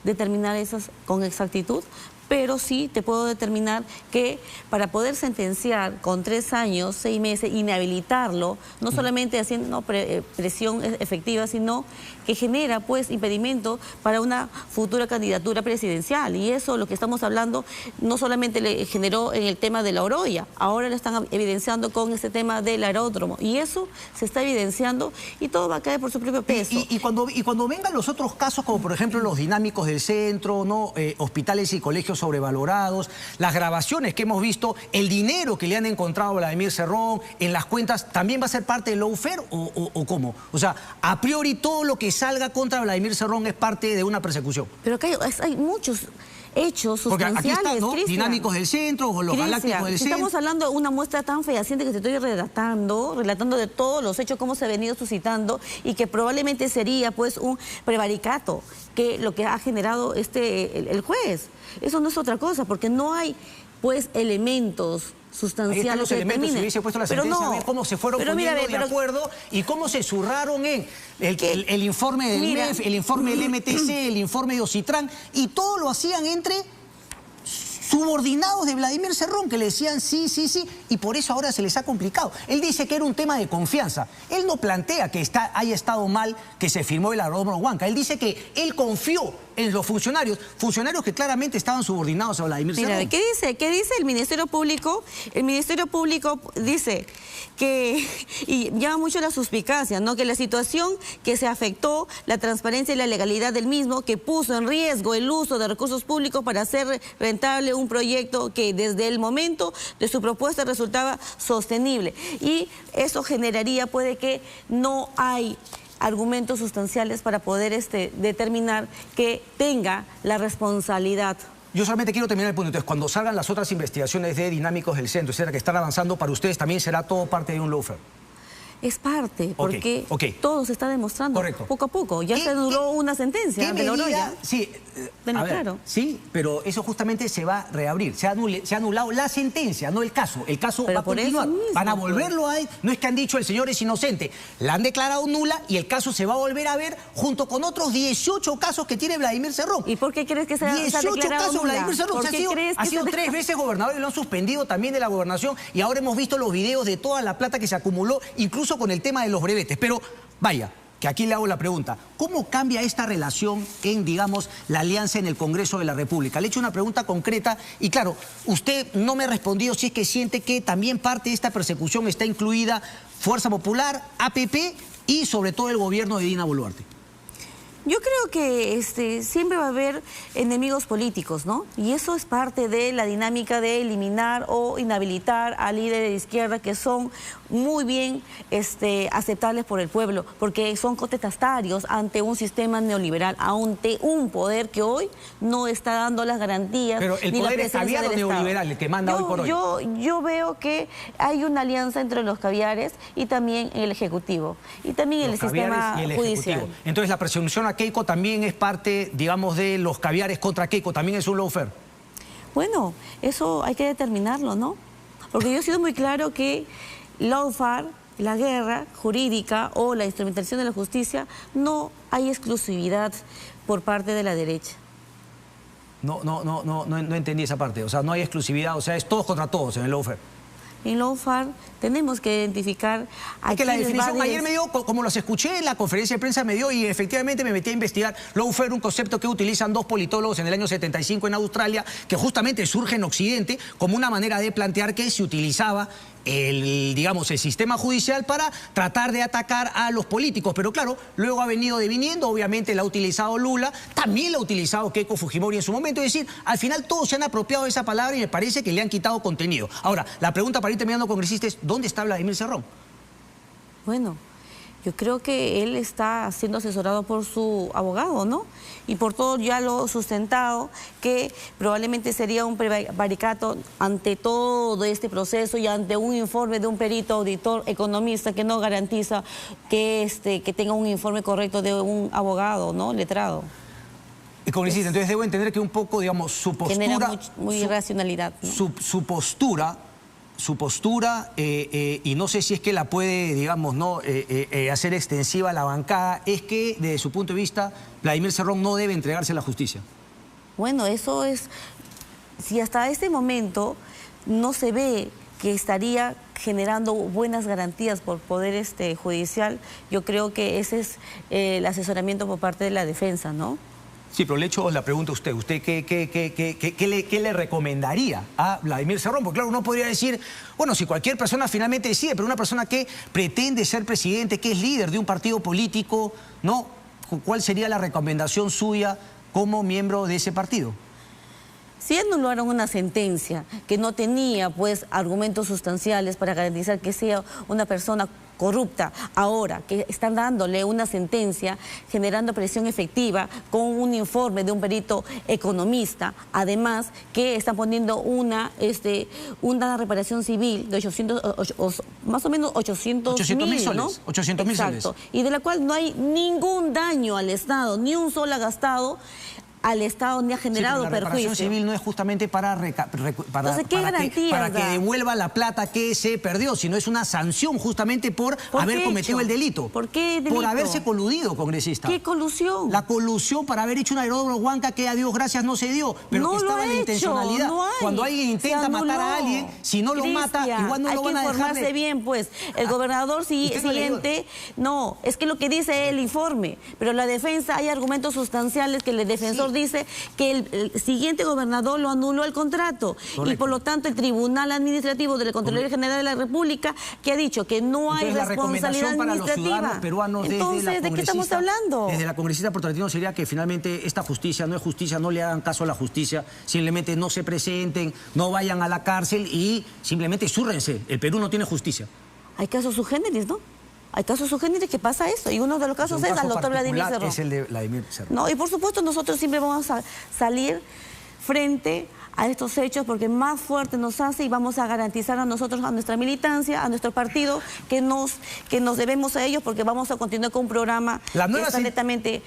determinar esas con exactitud, pero sí te puedo determinar que para poder sentenciar con 3 años, 6 meses, inhabilitarlo, no solamente haciendo presión efectiva, sino que genera pues impedimento para una futura candidatura presidencial. Y eso, lo que estamos hablando, no solamente le generó en el tema de la Oroya, ahora lo están evidenciando con este tema del aeródromo. Y eso se está evidenciando y todo va a caer por su propio peso. Y cuando vengan los otros casos, como por ejemplo los dinámicos del centro, ¿no?, hospitales y colegios sobrevalorados, las grabaciones que hemos visto, el dinero que le han encontrado a Vladimir Cerrón en las cuentas, ¿también va a ser parte del lawfare o cómo? O sea, a priori todo lo que salga contra Vladimir Cerrón es parte de una persecución. Pero acá hay muchos hechos sustanciales. Porque aquí están, ¿no?, Cristian, dinámicos del centro o los galácticos del centro. Estamos hablando de una muestra tan fehaciente que te estoy relatando de todos los hechos, cómo se ha venido suscitando, y que probablemente sería pues un prevaricato, que lo que ha generado el juez. Eso no es otra cosa, porque no hay pues elementos sustanciales. Ahí están los elementos, si hubiese puesto la sentencia, ver cómo se fueron poniendo de acuerdo y cómo se zurraron en el informe del MEF, el informe del MTC, el informe de Ocitran, y todo lo hacían entre subordinados de Vladimir Cerrón, que le decían sí, sí, sí, y por eso ahora se les ha complicado. Él dice que era un tema de confianza. Él no plantea que haya estado mal que se firmó el aeródromo Huanca. Él dice que él confió en los funcionarios que claramente estaban subordinados a Vladimir Cerrón. Mira, ¿qué dice el Ministerio Público? El Ministerio Público dice que, y llama mucho la suspicacia, ¿no?, que la situación que se afectó la transparencia y la legalidad del mismo, que puso en riesgo el uso de recursos públicos para hacer rentable un proyecto que desde el momento de su propuesta resultaba sostenible. Y eso generaría, puede que no hay argumentos sustanciales para poder determinar que tenga la responsabilidad. Yo solamente quiero terminar el punto. Entonces, cuando salgan las otras investigaciones de dinámicos del centro, etcétera, que están avanzando, para ustedes también será todo parte de un lawfare. Es parte, porque todo se está demostrando poco a poco. Ya se anuló una sentencia de la Oroya. Sí, claro. Sí, pero eso justamente se va a reabrir. Se ha anulado la sentencia, no el caso. El caso va a continuar. Van a volverlo a... No es que han dicho el señor es inocente. La han declarado nula y el caso se va a volver a ver junto con otros 18 casos que tiene Vladimir Cerrón. ¿Y por qué crees que se ha declarado 18 casos nula? Vladimir Cerrón. Ha sido 3 veces gobernador y lo han suspendido también de la gobernación. Y ahora hemos visto los videos de toda la plata que se acumuló, incluso con el tema de los brevetes. Pero vaya, que aquí le hago la pregunta, ¿cómo cambia esta relación en, digamos, la alianza en el Congreso de la República? Le he hecho una pregunta concreta y claro, usted no me ha respondido si es que siente que también parte de esta persecución está incluida Fuerza Popular, APP y sobre todo el gobierno de Dina Boluarte. Yo creo que siempre va a haber enemigos políticos, ¿no? Y eso es parte de la dinámica de eliminar o inhabilitar a líderes de izquierda que son muy bien aceptables por el pueblo, porque son contestatarios ante un sistema neoliberal, ante un poder que hoy no está dando las garantías. Pero el poder es caviar o neoliberal, el que manda hoy por hoy. Yo veo que hay una alianza entre los caviares y también el Ejecutivo, y también el sistema judicial. Entonces la presunción a Keiko también es parte, digamos, de los caviares contra Keiko, también es un lawfare. Bueno, eso hay que determinarlo, ¿no? Porque yo he sido muy claro que lawfare, la guerra jurídica o la instrumentación de la justicia, no hay exclusividad por parte de la derecha. No entendí esa parte. O sea, no hay exclusividad, o sea, es todos contra todos en el lawfare. En lawfare tenemos que identificar a Es que la quienes definición va ayer me dio, como los escuché en la conferencia de prensa, me dio y efectivamente me metí a investigar. Lawfare, un concepto que utilizan dos politólogos en el año 75 en Australia, que justamente surge en Occidente como una manera de plantear que se utilizaba el sistema judicial para tratar de atacar a los políticos. Pero claro, luego ha venido deviniendo, obviamente la ha utilizado Lula, también la ha utilizado Keiko Fujimori en su momento. Es decir, al final todos se han apropiado de esa palabra y me parece que le han quitado contenido. Ahora, la pregunta para ir terminando, congresista, es ¿dónde está Vladimir Cerrón? Bueno, yo creo que él está siendo asesorado por su abogado, ¿no? Y por todo ya lo sustentado, que probablemente sería un prevaricato ante todo este proceso y ante un informe de un perito, auditor, economista que no garantiza que tenga un informe correcto de un abogado, ¿no? Letrado. Y congresista, entonces debo entender que un poco, digamos, su postura... Genera muy irracionalidad, ¿no? Su postura, y no sé si es que la puede, digamos, hacer extensiva a la bancada, es que, desde su punto de vista, Vladimir Cerrón no debe entregarse a la justicia. Bueno, eso es... Si hasta este momento no se ve que estaría generando buenas garantías por poder judicial, yo creo que ese es el asesoramiento por parte de la defensa, ¿no? Sí, pero le echo la pregunta a usted. ¿Usted qué le recomendaría a Vladimir Cerrón? Porque claro, uno podría decir, bueno, si cualquier persona finalmente decide, pero una persona que pretende ser presidente, que es líder de un partido político, ¿no? ¿Cuál sería la recomendación suya como miembro de ese partido? Si anularon una sentencia que no tenía, pues, argumentos sustanciales para garantizar que sea una persona corrupta, ahora que están dándole una sentencia generando presión efectiva con un informe de un perito economista, además que están poniendo una reparación civil de más o menos 800.000 soles, ¿no? 800.000 soles. Y de la cual no hay ningún daño al Estado, ni un solo ha gastado al Estado ni ha generado perjuicio. La reparación civil no es justamente para que devuelva la plata que se perdió, sino es una sanción justamente por haber cometido el delito. ¿Por qué delito? Por haberse coludido, congresista. ¿Qué colusión? La colusión para haber hecho un aeródromo Huanca que a Dios gracias no se dio, pero que estaba en la intencionalidad. No hay. Cuando alguien intenta matar a alguien, si no lo mata, igual no lo van a dejar. Hay que informarse bien, pues. El gobernador siguiente, no, es que lo que dice el informe, pero la defensa hay argumentos sustanciales que el defensor dice que el siguiente gobernador lo anuló el contrato. Correcto. Y por lo tanto el Tribunal Administrativo de la Contraloría General de la República que ha dicho que no hay responsabilidad administrativa. Para los ciudadanos peruanos. Entonces, ¿de qué estamos hablando? Desde la congresista Portantino sería que finalmente esta justicia no es justicia, no le hagan caso a la justicia, simplemente no se presenten, no vayan a la cárcel y simplemente súrrense. El Perú no tiene justicia. Hay casos subgéneres, ¿no? Hay casos subgéneres que pasa eso, y uno de los casos es al doctor Vladimir Cerrón. Es el de Vladimir Cerrón. No, y por supuesto nosotros siempre vamos a salir frente a estos hechos porque más fuerte nos hace y vamos a garantizar a nosotros, a nuestra militancia, a nuestro partido, que nos debemos a ellos porque vamos a continuar con un programa que está netamente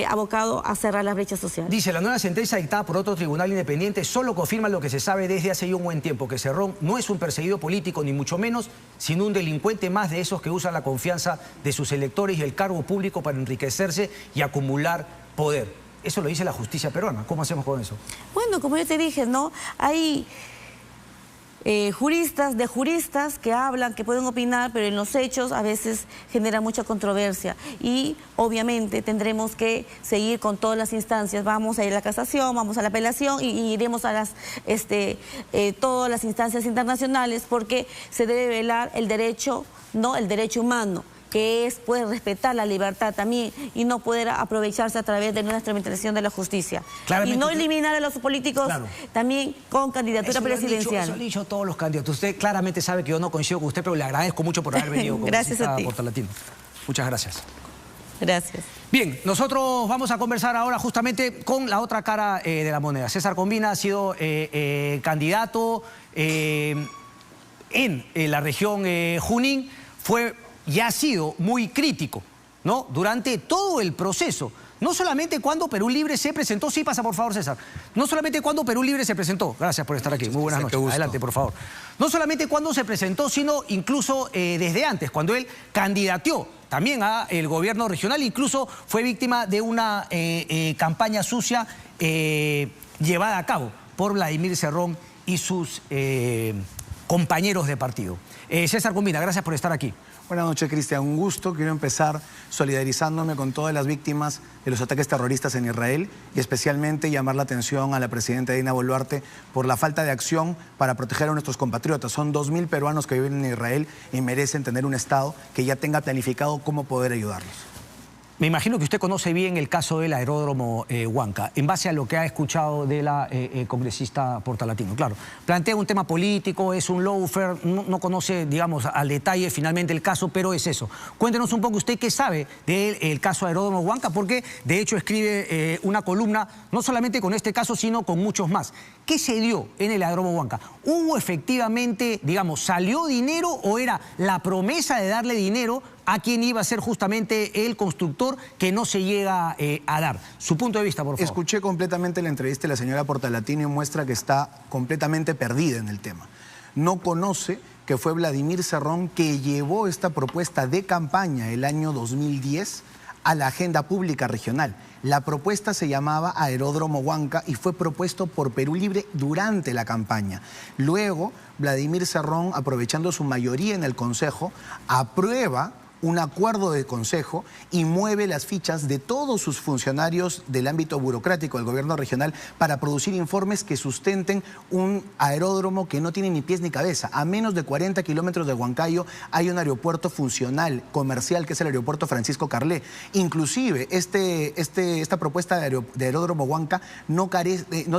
abocado a cerrar las brechas sociales. Dice, la nueva sentencia dictada por otro tribunal independiente solo confirma lo que se sabe desde hace ya un buen tiempo, que Cerrón no es un perseguido político ni mucho menos, sino un delincuente más de esos que usan la confianza de sus electores y el cargo público para enriquecerse y acumular poder. Eso lo dice la justicia peruana. ¿Cómo hacemos con eso? Bueno, como yo te dije, ¿no? Hay juristas que hablan, que pueden opinar, pero en los hechos a veces genera mucha controversia. Y obviamente tendremos que seguir con todas las instancias. Vamos a ir a la casación, vamos a la apelación y iremos a todas las instancias internacionales porque se debe velar el derecho, ¿no? El derecho humano, que es poder respetar la libertad también y no poder aprovecharse a través de una instrumentación de la justicia. Claramente, y no eliminar a los políticos también con candidatura presidencial. Eso han dicho todos los candidatos. Usted claramente sabe que yo no coincido con usted, pero le agradezco mucho por haber venido. Gracias a ti. Portalatino. Muchas gracias. Gracias. Bien, nosotros vamos a conversar ahora justamente con la otra cara de la moneda. César Combina ha sido candidato en la región Junín. Fue y ha sido muy crítico ¿no? Durante todo el proceso. No solamente cuando Perú Libre se presentó, sí pasa por favor César, no solamente cuando Perú Libre se presentó, gracias por estar aquí, muy buenas noches, adelante por favor. No solamente cuando se presentó, sino incluso desde antes, cuando él candidateó también a el gobierno regional, incluso fue víctima de una campaña sucia llevada a cabo por Vladimir Cerrón y sus compañeros de partido. César Combina, gracias por estar aquí. Buenas noches, Cristian. Un gusto. Quiero empezar solidarizándome con todas las víctimas de los ataques terroristas en Israel y especialmente llamar la atención a la presidenta Dina Boluarte por la falta de acción para proteger a nuestros compatriotas. Son 2000 peruanos que viven en Israel y merecen tener un Estado que ya tenga planificado cómo poder ayudarlos. Me imagino que usted conoce bien el caso del aeródromo Huanca, en base a lo que ha escuchado de la congresista Portalatino. Claro, plantea un tema político, es un lawfare, no conoce, digamos, al detalle finalmente el caso, pero es eso. Cuéntenos un poco usted qué sabe del caso aeródromo Huanca, porque de hecho escribe una columna, no solamente con este caso, sino con muchos más. ¿Qué se dio en el aeródromo Huanca? ¿Hubo efectivamente, digamos, salió dinero o era la promesa de darle dinero a quien iba a ser justamente el constructor que no se llega a dar? Su punto de vista, por favor. Escuché completamente la entrevista de la señora Portalatino y muestra que está completamente perdida en el tema. No conoce que fue Vladimir Cerrón que llevó esta propuesta de campaña el año 2010 a la agenda pública regional. La propuesta se llamaba Aeródromo Huanca y fue propuesto por Perú Libre durante la campaña. Luego, Vladimir Cerrón, aprovechando su mayoría en el Consejo, aprueba un acuerdo de consejo y mueve las fichas de todos sus funcionarios del ámbito burocrático del gobierno regional para producir informes que sustenten un aeródromo que no tiene ni pies ni cabeza. A menos de 40 kilómetros de Huancayo hay un aeropuerto funcional, comercial, que es el aeropuerto Francisco Carlé. Inclusive, esta propuesta de aeródromo Huanca no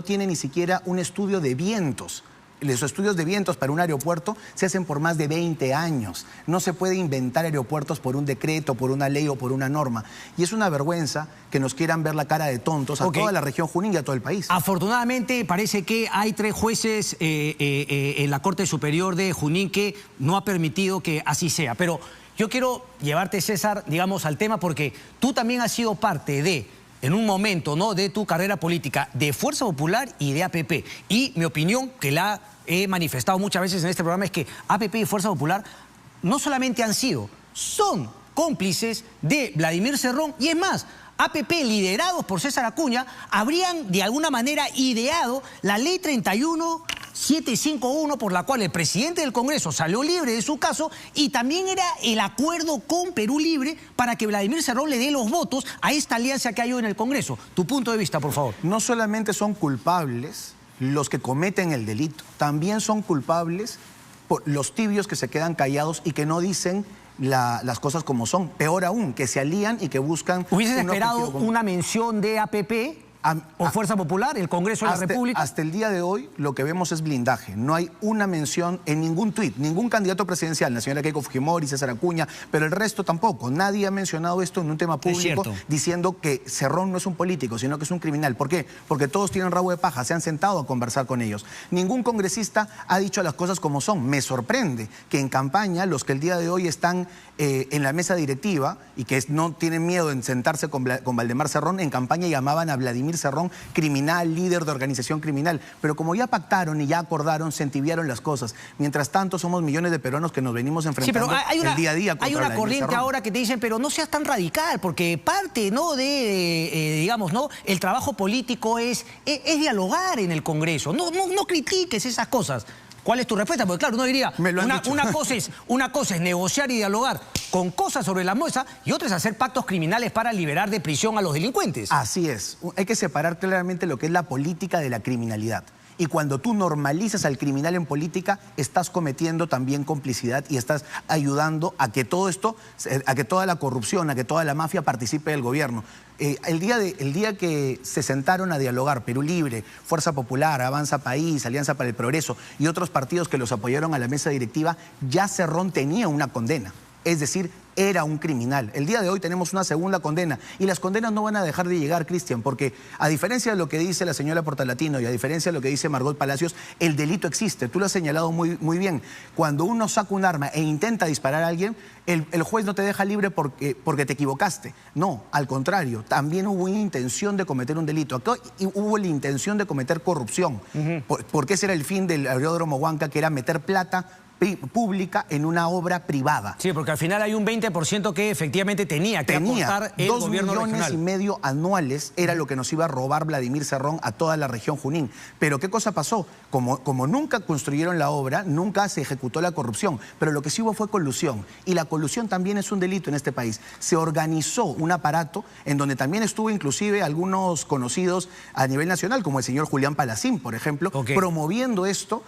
tiene ni siquiera un estudio de vientos. Los estudios de vientos para un aeropuerto se hacen por más de 20 años. No se puede inventar aeropuertos por un decreto, por una ley o por una norma. Y es una vergüenza que nos quieran ver la cara de tontos a toda la región Junín y a todo el país. Afortunadamente parece que hay 3 jueces en la Corte Superior de Junín que no ha permitido que así sea. Pero yo quiero llevarte, César, digamos, al tema porque tú también has sido parte de, en un momento, ¿no?, de tu carrera política, de Fuerza Popular y de APP. Y mi opinión, que la he manifestado muchas veces en este programa, es que APP y Fuerza Popular no solamente han sido, son cómplices de Vladimir Cerrón, y es más, APP, liderados por César Acuña, habrían de alguna manera ideado la ley 31751, por la cual el presidente del Congreso salió libre de su caso, y también era el acuerdo con Perú Libre para que Vladimir Cerrón le dé los votos a esta alianza que hay hoy en el Congreso. Tu punto de vista, por favor. No solamente son culpables los que cometen el delito, también son culpables por los tibios que se quedan callados y que no dicen las cosas como son. Peor aún, que se alían y que buscan... ¿Hubieses esperado una mención de APP o Fuerza Popular, el Congreso de la República? Hasta el día de hoy lo que vemos es blindaje. No hay una mención en ningún tuit, ningún candidato presidencial, la señora Keiko Fujimori, César Acuña, pero el resto tampoco. Nadie ha mencionado esto en un tema público diciendo que Cerrón no es un político, sino que es un criminal. ¿Por qué? Porque todos tienen rabo de paja, se han sentado a conversar con ellos. Ningún congresista ha dicho las cosas como son. Me sorprende que en campaña los que el día de hoy están en la mesa directiva y que no tienen miedo en sentarse con Valdemar Cerrón, en campaña llamaban a Vladimir Cerrón criminal, líder de organización criminal. Pero como ya pactaron y ya acordaron, se entibiaron las cosas. Mientras tanto, somos millones de peruanos que nos venimos enfrentando el día a día contra hay una corriente ahora que te dicen, pero no seas tan radical, porque parte, ¿no?, digamos, ¿no?, el trabajo político es dialogar en el Congreso. No critiques esas cosas. ¿Cuál es tu respuesta? Porque claro, uno diría, una cosa es negociar y dialogar con cosas sobre la mesa y otra es hacer pactos criminales para liberar de prisión a los delincuentes. Así es. Hay que separar claramente lo que es la política de la criminalidad. Y cuando tú normalizas al criminal en política, estás cometiendo también complicidad y estás ayudando a que todo esto, a que toda la corrupción, a que toda la mafia participe del gobierno. El día que se sentaron a dialogar Perú Libre, Fuerza Popular, Avanza País, Alianza para el Progreso y otros partidos que los apoyaron a la mesa directiva, ya Cerrón tenía una condena. Es decir, era un criminal. El día de hoy tenemos una segunda condena y las condenas no van a dejar de llegar, Cristian, porque a diferencia de lo que dice la señora Portalatino y a diferencia de lo que dice Margot Palacios, el delito existe. Tú lo has señalado muy bien. Cuando uno saca un arma e intenta disparar a alguien, el juez no te deja libre porque te equivocaste. No, al contrario, también hubo una intención de cometer un delito. Acá hubo la intención de cometer corrupción, porque ese era el fin del aeródromo Huanca, que era meter plata pública en una obra privada. Sí, porque al final hay un 20% que efectivamente tenía que aportar el gobierno regional. 2,5 millones anuales era lo que nos iba a robar Vladimir Cerrón a toda la región Junín. Pero ¿qué cosa pasó? Como nunca construyeron la obra, nunca se ejecutó la corrupción, pero lo que sí hubo fue colusión. Y la colusión también es un delito en este país. Se organizó un aparato en donde también estuvo inclusive algunos conocidos a nivel nacional, como el señor Julián Palacín, por ejemplo, promoviendo esto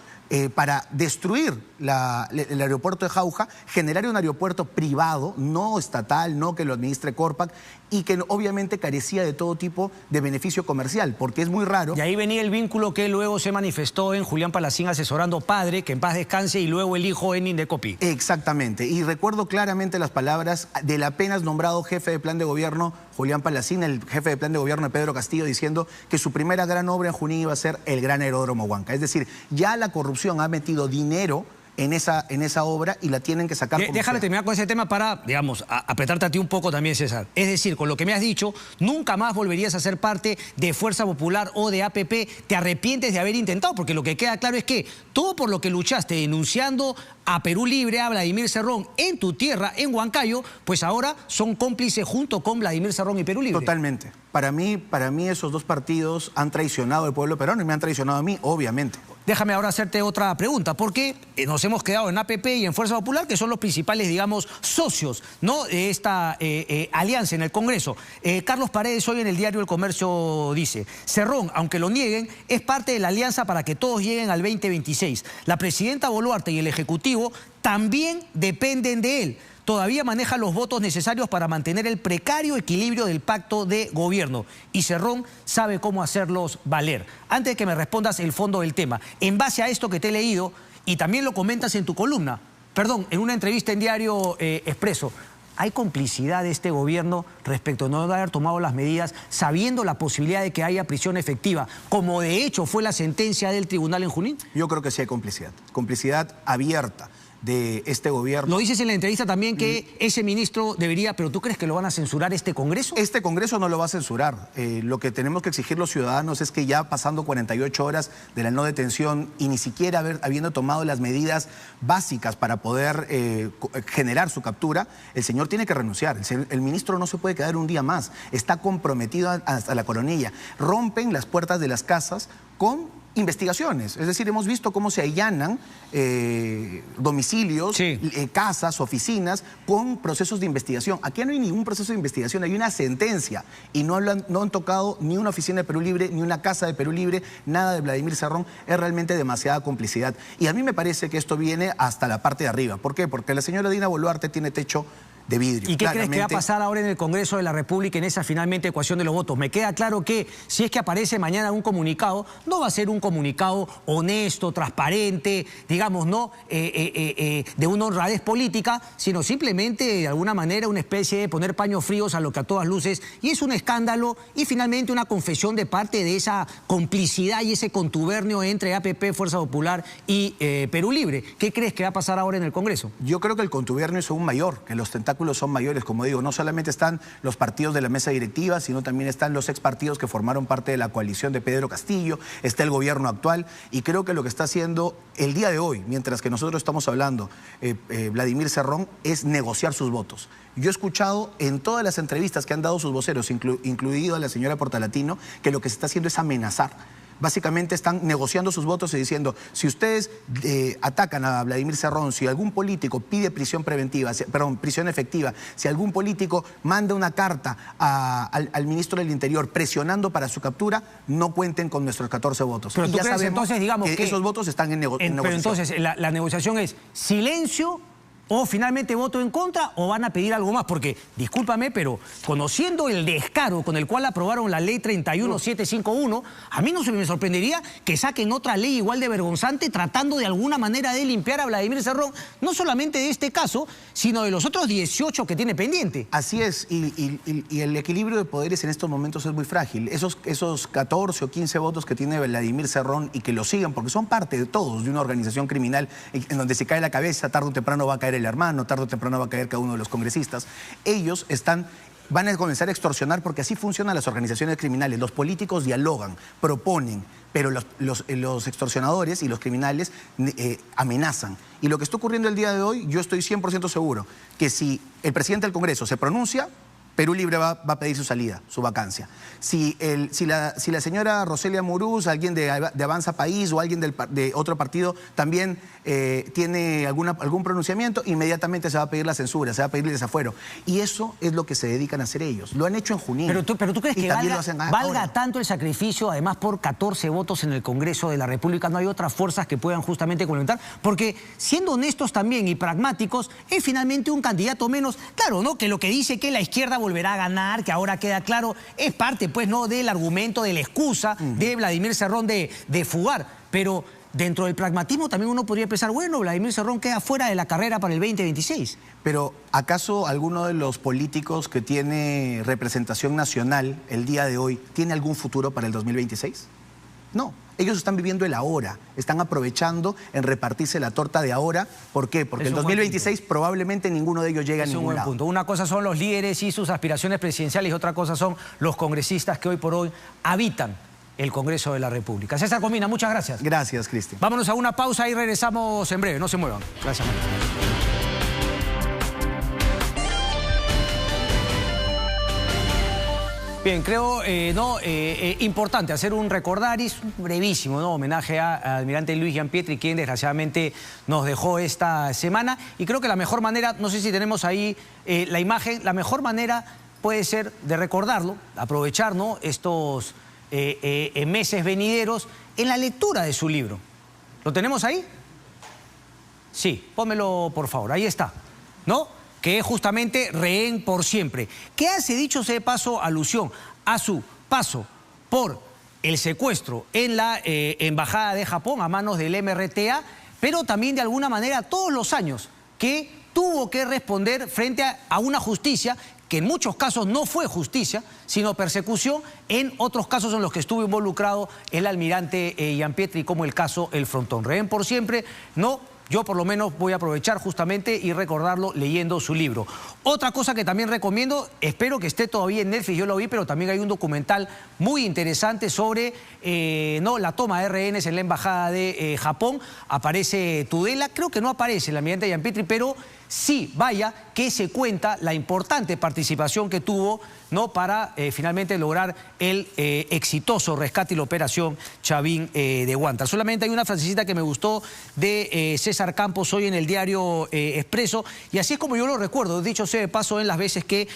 para destruir el aeropuerto de Jauja, generar un aeropuerto privado, no estatal, no que lo administre Corpac, y que obviamente carecía de todo tipo de beneficio comercial, porque es muy raro. Y ahí venía el vínculo que luego se manifestó en Julián Palacín asesorando padre, que en paz descanse, y luego el hijo Enin de Copí. Exactamente, y recuerdo claramente las palabras del apenas nombrado jefe de plan de gobierno, Julián Palacín, el jefe de plan de gobierno de Pedro Castillo, diciendo que su primera gran obra en Junín iba a ser el gran aeródromo Huanca. Es decir, ya la corrupción ha metido dinero en esa obra y la tienen que sacar. Déjame terminar con ese tema para, digamos, apretarte a ti un poco también, César. Es decir, con lo que me has dicho, nunca más volverías a ser parte de Fuerza Popular o de APP. ¿Te arrepientes de haber intentado? Porque lo que queda claro es que todo por lo que luchaste denunciando a Perú Libre, a Vladimir Cerrón, en tu tierra, en Huancayo, pues ahora son cómplices junto con Vladimir Cerrón y Perú Libre. Totalmente. Para mí esos dos partidos han traicionado al pueblo peruano y me han traicionado a mí, obviamente. Déjame ahora hacerte otra pregunta, porque nos hemos quedado en APP y en Fuerza Popular, que son los principales, digamos, socios, ¿no?, de esta alianza en el Congreso. Carlos Paredes hoy en el diario El Comercio dice: Cerrón, aunque lo nieguen, es parte de la alianza para que todos lleguen al 2026. La presidenta Boluarte y el Ejecutivo también dependen de él. Todavía maneja los votos necesarios para mantener el precario equilibrio del pacto de gobierno. Y Cerrón sabe cómo hacerlos valer. Antes de que me respondas el fondo del tema, en base a esto que te he leído, y también lo comentas en tu columna, en una entrevista en Diario Expreso, ¿hay complicidad de este gobierno respecto a no haber tomado las medidas sabiendo la posibilidad de que haya prisión efectiva, como de hecho fue la sentencia del tribunal en Junín? Yo creo que sí hay complicidad. Complicidad abierta de este gobierno. Lo dices en la entrevista también que ese ministro debería, pero ¿tú crees que lo van a censurar este Congreso? Este Congreso no lo va a censurar. Lo que tenemos que exigir los ciudadanos es que ya pasando 48 horas de la no detención y ni siquiera habiendo tomado las medidas básicas para poder generar su captura, el señor tiene que renunciar. El ministro no se puede quedar un día más. Está comprometido hasta la coronilla. Rompen las puertas de las casas con investigaciones. Es decir, hemos visto cómo se allanan domicilios, casas, oficinas, con procesos de investigación. Aquí no hay ningún proceso de investigación, hay una sentencia. Y no han tocado ni una oficina de Perú Libre, ni una casa de Perú Libre, nada de Vladimir Cerrón. Es realmente demasiada complicidad. Y a mí me parece que esto viene hasta la parte de arriba. ¿Por qué? Porque la señora Dina Boluarte tiene techo de vidrio. ¿Y qué crees que va a pasar ahora en el Congreso de la República en esa finalmente ecuación de los votos? Me queda claro que si es que aparece mañana un comunicado, no va a ser un comunicado honesto, transparente, digamos, no de una honradez política, sino simplemente de alguna manera una especie de poner paños fríos a lo que a todas luces, y es un escándalo y finalmente una confesión de parte de esa complicidad y ese contubernio entre APP, Fuerza Popular y Perú Libre. ¿Qué crees que va a pasar ahora en el Congreso? Yo creo que el contubernio es aún mayor, que los tentáculos son mayores, como digo. No solamente están los partidos de la mesa directiva, sino también están los ex partidos que formaron parte de la coalición de Pedro Castillo, está el gobierno actual, y creo que lo que está haciendo el día de hoy, mientras que nosotros estamos hablando, Vladimir Cerrón, es negociar sus votos. Yo he escuchado en todas las entrevistas que han dado sus voceros, incluido a la señora Portalatino, que lo que se está haciendo es amenazar. Básicamente están negociando sus votos y diciendo: si ustedes atacan a Vladimir Cerrón, si algún político pide prisión efectiva, si algún político manda una carta al ministro del Interior presionando para su captura, no cuenten con nuestros 14 votos. Pero tú crees entonces, digamos, que esos votos están en negociación. Pero entonces la negociación es silencio o finalmente voto en contra o van a pedir algo más, porque, discúlpame, pero conociendo el descaro con el cual aprobaron la ley 31751, a mí no se me sorprendería que saquen otra ley igual de vergonzante tratando de alguna manera de limpiar a Vladimir Cerrón, no solamente de este caso, sino de los otros 18 que tiene pendiente. Así es, y el equilibrio de poderes en estos momentos es muy frágil. Esos 14 o 15 votos que tiene Vladimir Cerrón y que lo sigan, porque son parte de todos de una organización criminal en donde se cae la cabeza, tarde o temprano va a caer el hermano, tarde o temprano va a caer cada uno de los congresistas. Ellos van a comenzar a extorsionar porque así funcionan las organizaciones criminales. Los políticos dialogan, proponen, pero los extorsionadores y los criminales amenazan. Y lo que está ocurriendo el día de hoy, yo estoy 100% seguro que si el presidente del Congreso se pronuncia, Perú Libre va a pedir su salida, su vacancia. Si la señora Roselia Muruz, alguien de Avanza País o alguien de otro partido también tiene algún pronunciamiento, inmediatamente se va a pedir la censura, se va a pedir el desafuero. Y eso es lo que se dedican a hacer ellos. Lo han hecho en Junín. Pero tú crees que valga tanto el sacrificio, además por 14 votos en el Congreso de la República, no hay otras fuerzas que puedan justamente complementar, porque siendo honestos también y pragmáticos, es finalmente un candidato menos, claro, ¿no? Que lo que dice que la izquierda volverá a ganar, que ahora queda claro, es parte, pues, ¿no?, del argumento, de la excusa de Vladimir Cerrón de fugar. Pero dentro del pragmatismo también uno podría pensar, bueno, Vladimir Cerrón queda fuera de la carrera para el 2026. Pero, ¿acaso alguno de los políticos que tiene representación nacional el día de hoy tiene algún futuro para el 2026? No. Ellos están viviendo el ahora, están aprovechando en repartirse la torta de ahora. ¿Por qué? Porque el 2026 probablemente ninguno de ellos llega a ningún lado. Una cosa son los líderes y sus aspiraciones presidenciales y otra cosa son los congresistas que hoy por hoy habitan el Congreso de la República. César Comina, muchas gracias. Gracias, Cristian. Vámonos a una pausa y regresamos en breve. No se muevan. Gracias, María. Bien, creo importante hacer un recordaris brevísimo, ¿no?, homenaje a almirante Luis Gianpietri, quien desgraciadamente nos dejó esta semana. Y creo que la mejor manera, no sé si tenemos ahí la imagen, la mejor manera puede ser de recordarlo, aprovechar, ¿no?, estos meses venideros en la lectura de su libro. ¿Lo tenemos ahí? Sí, pónmelo por favor, ahí está, ¿no?, que es justamente Rehén por siempre, que hace, dicho sea de paso, alusión a su paso por el secuestro en la Embajada de Japón a manos del MRTA, pero también de alguna manera todos los años que tuvo que responder frente a una justicia que en muchos casos no fue justicia, sino persecución, en otros casos en los que estuvo involucrado el almirante Gianpietri, como el caso El Frontón. Rehén por siempre, no. Yo por lo menos voy a aprovechar justamente y recordarlo leyendo su libro. Otra cosa que también recomiendo, espero que esté todavía en Netflix, yo lo vi, pero también hay un documental muy interesante sobre la toma de rehenes en la Embajada de Japón. Aparece Tudela, creo que no aparece el almirante Gianpietri, pero sí, vaya, que se cuenta la importante participación que tuvo, ¿no?, para finalmente lograr el exitoso rescate y la operación Chavín de Huántar. Solamente hay una frasecita que me gustó de César Campos hoy en el diario Expreso, y así es como yo lo recuerdo, dicho sea de paso, en las veces que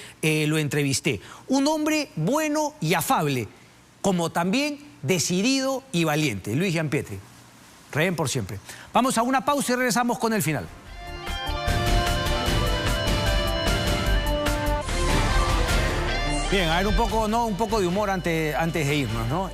lo entrevisté. Un hombre bueno y afable, como también decidido y valiente. Luis Gianpietri, Rehén por siempre. Vamos a una pausa y regresamos con el final. Bien, a ver, un poco de humor antes de irnos, ¿no?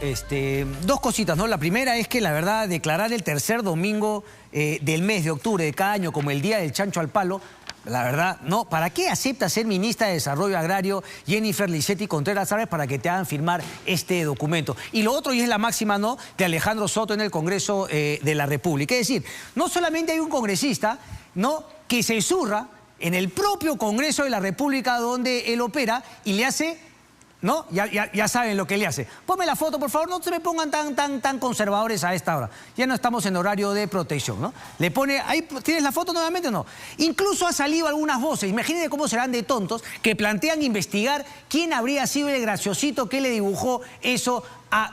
Dos cositas, ¿no? La primera es que, la verdad, declarar el tercer domingo del mes de octubre de cada año como el Día del Chancho al Palo, la verdad, ¿no? ¿Para qué acepta ser ministra de Desarrollo Agrario Jennifer Licetti Contreras Álvarez para que te hagan firmar este documento? Y lo otro, y es la máxima, ¿no?, de Alejandro Soto en el Congreso de la República. Es decir, no solamente hay un congresista, ¿no?, que se zurra en el propio Congreso de la República donde él opera y le hace, ¿no? Ya saben lo que le hace. Ponme la foto, por favor, no se me pongan tan conservadores a esta hora. Ya no estamos en horario de protección, ¿no? Le pone, ahí, ¿tienes la foto nuevamente o no? Incluso ha salido algunas voces, imagínense cómo serán de tontos, que plantean investigar quién habría sido el graciosito que le dibujó eso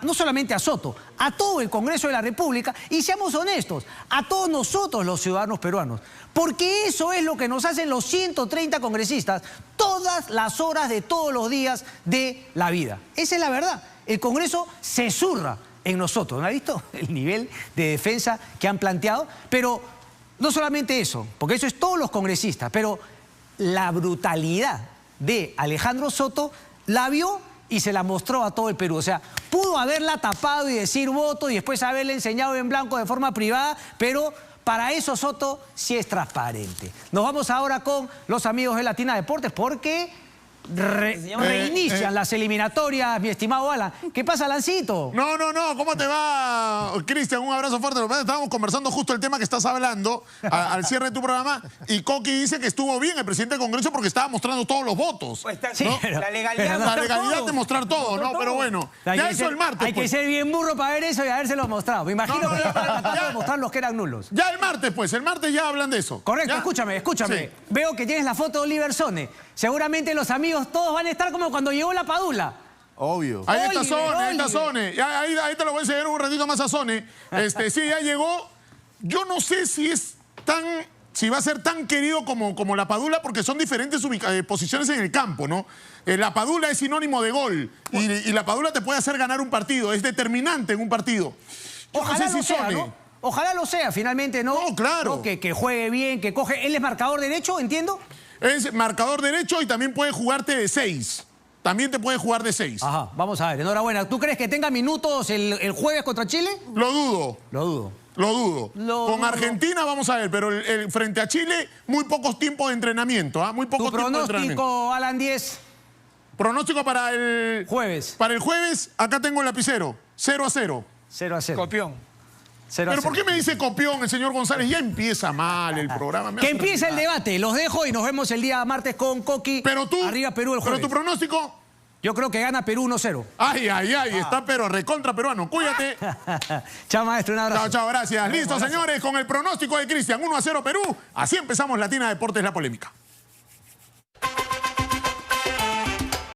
no solamente a Soto, a todo el Congreso de la República, y seamos honestos, a todos nosotros los ciudadanos peruanos. Porque eso es lo que nos hacen los 130 congresistas todas las horas de todos los días de la vida. Esa es la verdad. El Congreso se zurra en nosotros. ¿No ha visto el nivel de defensa que han planteado? Pero no solamente eso, porque eso es todos los congresistas, pero la brutalidad de Alejandro Soto la vio y se la mostró a todo el Perú. O sea, pudo haberla tapado y decir voto y después haberle enseñado en blanco de forma privada, pero para eso Soto sí es transparente. Nos vamos ahora con los amigos de Latina Deportes porque reinician las eliminatorias, mi estimado Alan. ¿Qué pasa, Alancito? No, ¿cómo te va, Cristian? Un abrazo fuerte. Estábamos conversando justo el tema que estás hablando al cierre de tu programa y Coqui dice que estuvo bien el presidente del Congreso porque estaba mostrando todos los votos. Pues ¿no? la legalidad, la legalidad de mostrar todo, ¿no? Pero bueno, ya eso el martes. Hay que ser bien burro para ver eso y habérselo mostrado. Me imagino que para mostrar los que eran nulos. Ya el martes, pues, el martes ya hablan de eso. Correcto, ¿ya? escúchame. Sí. Veo que tienes la foto de Oliver Sone. Seguramente los amigos todos van a estar como cuando llegó la Padula. Obvio. Ahí está Sone. Ahí te lo voy a enseñar un ratito más a Sone. Sí, ya llegó. Yo no sé si va a ser tan querido como la Padula, porque son diferentes posiciones en el campo, ¿no? La Padula es sinónimo de gol y la Padula te puede hacer ganar un partido, es determinante en un partido. Ojalá no sé si Sone. ¿No? Ojalá lo sea, finalmente, ¿no? No, claro. ¿No? Que juegue bien, que coge. ¿Él es marcador derecho, entiendo? Es marcador derecho y también puede jugarte de 6. También te puede jugar de 6. Ajá, vamos a ver, enhorabuena. ¿Tú crees que tenga minutos el jueves contra Chile? Lo dudo. Lo dudo. Con Argentina vamos a ver, pero frente a Chile, muy pocos tiempos de entrenamiento. Muy poco tiempo de entrenamiento. ¿Tu pronóstico, Alan 10? Pronóstico para el jueves. Para el jueves, acá tengo el lapicero. 0-0. 0-0. Copión. ¿Pero por qué me dice copión el señor González? Ya empieza mal el programa. Que empiece el debate. Los dejo y nos vemos el día martes con Coqui. Pero tú, arriba Perú el jueves. ¿Pero tu pronóstico? Yo creo que gana Perú 1-0. Ay, está pero recontra peruano. Cuídate. Chao, maestro, un abrazo. Chao, gracias. Listo, señores, con el pronóstico de Cristian, 1-0 Perú. Así empezamos Latina Deportes, la polémica.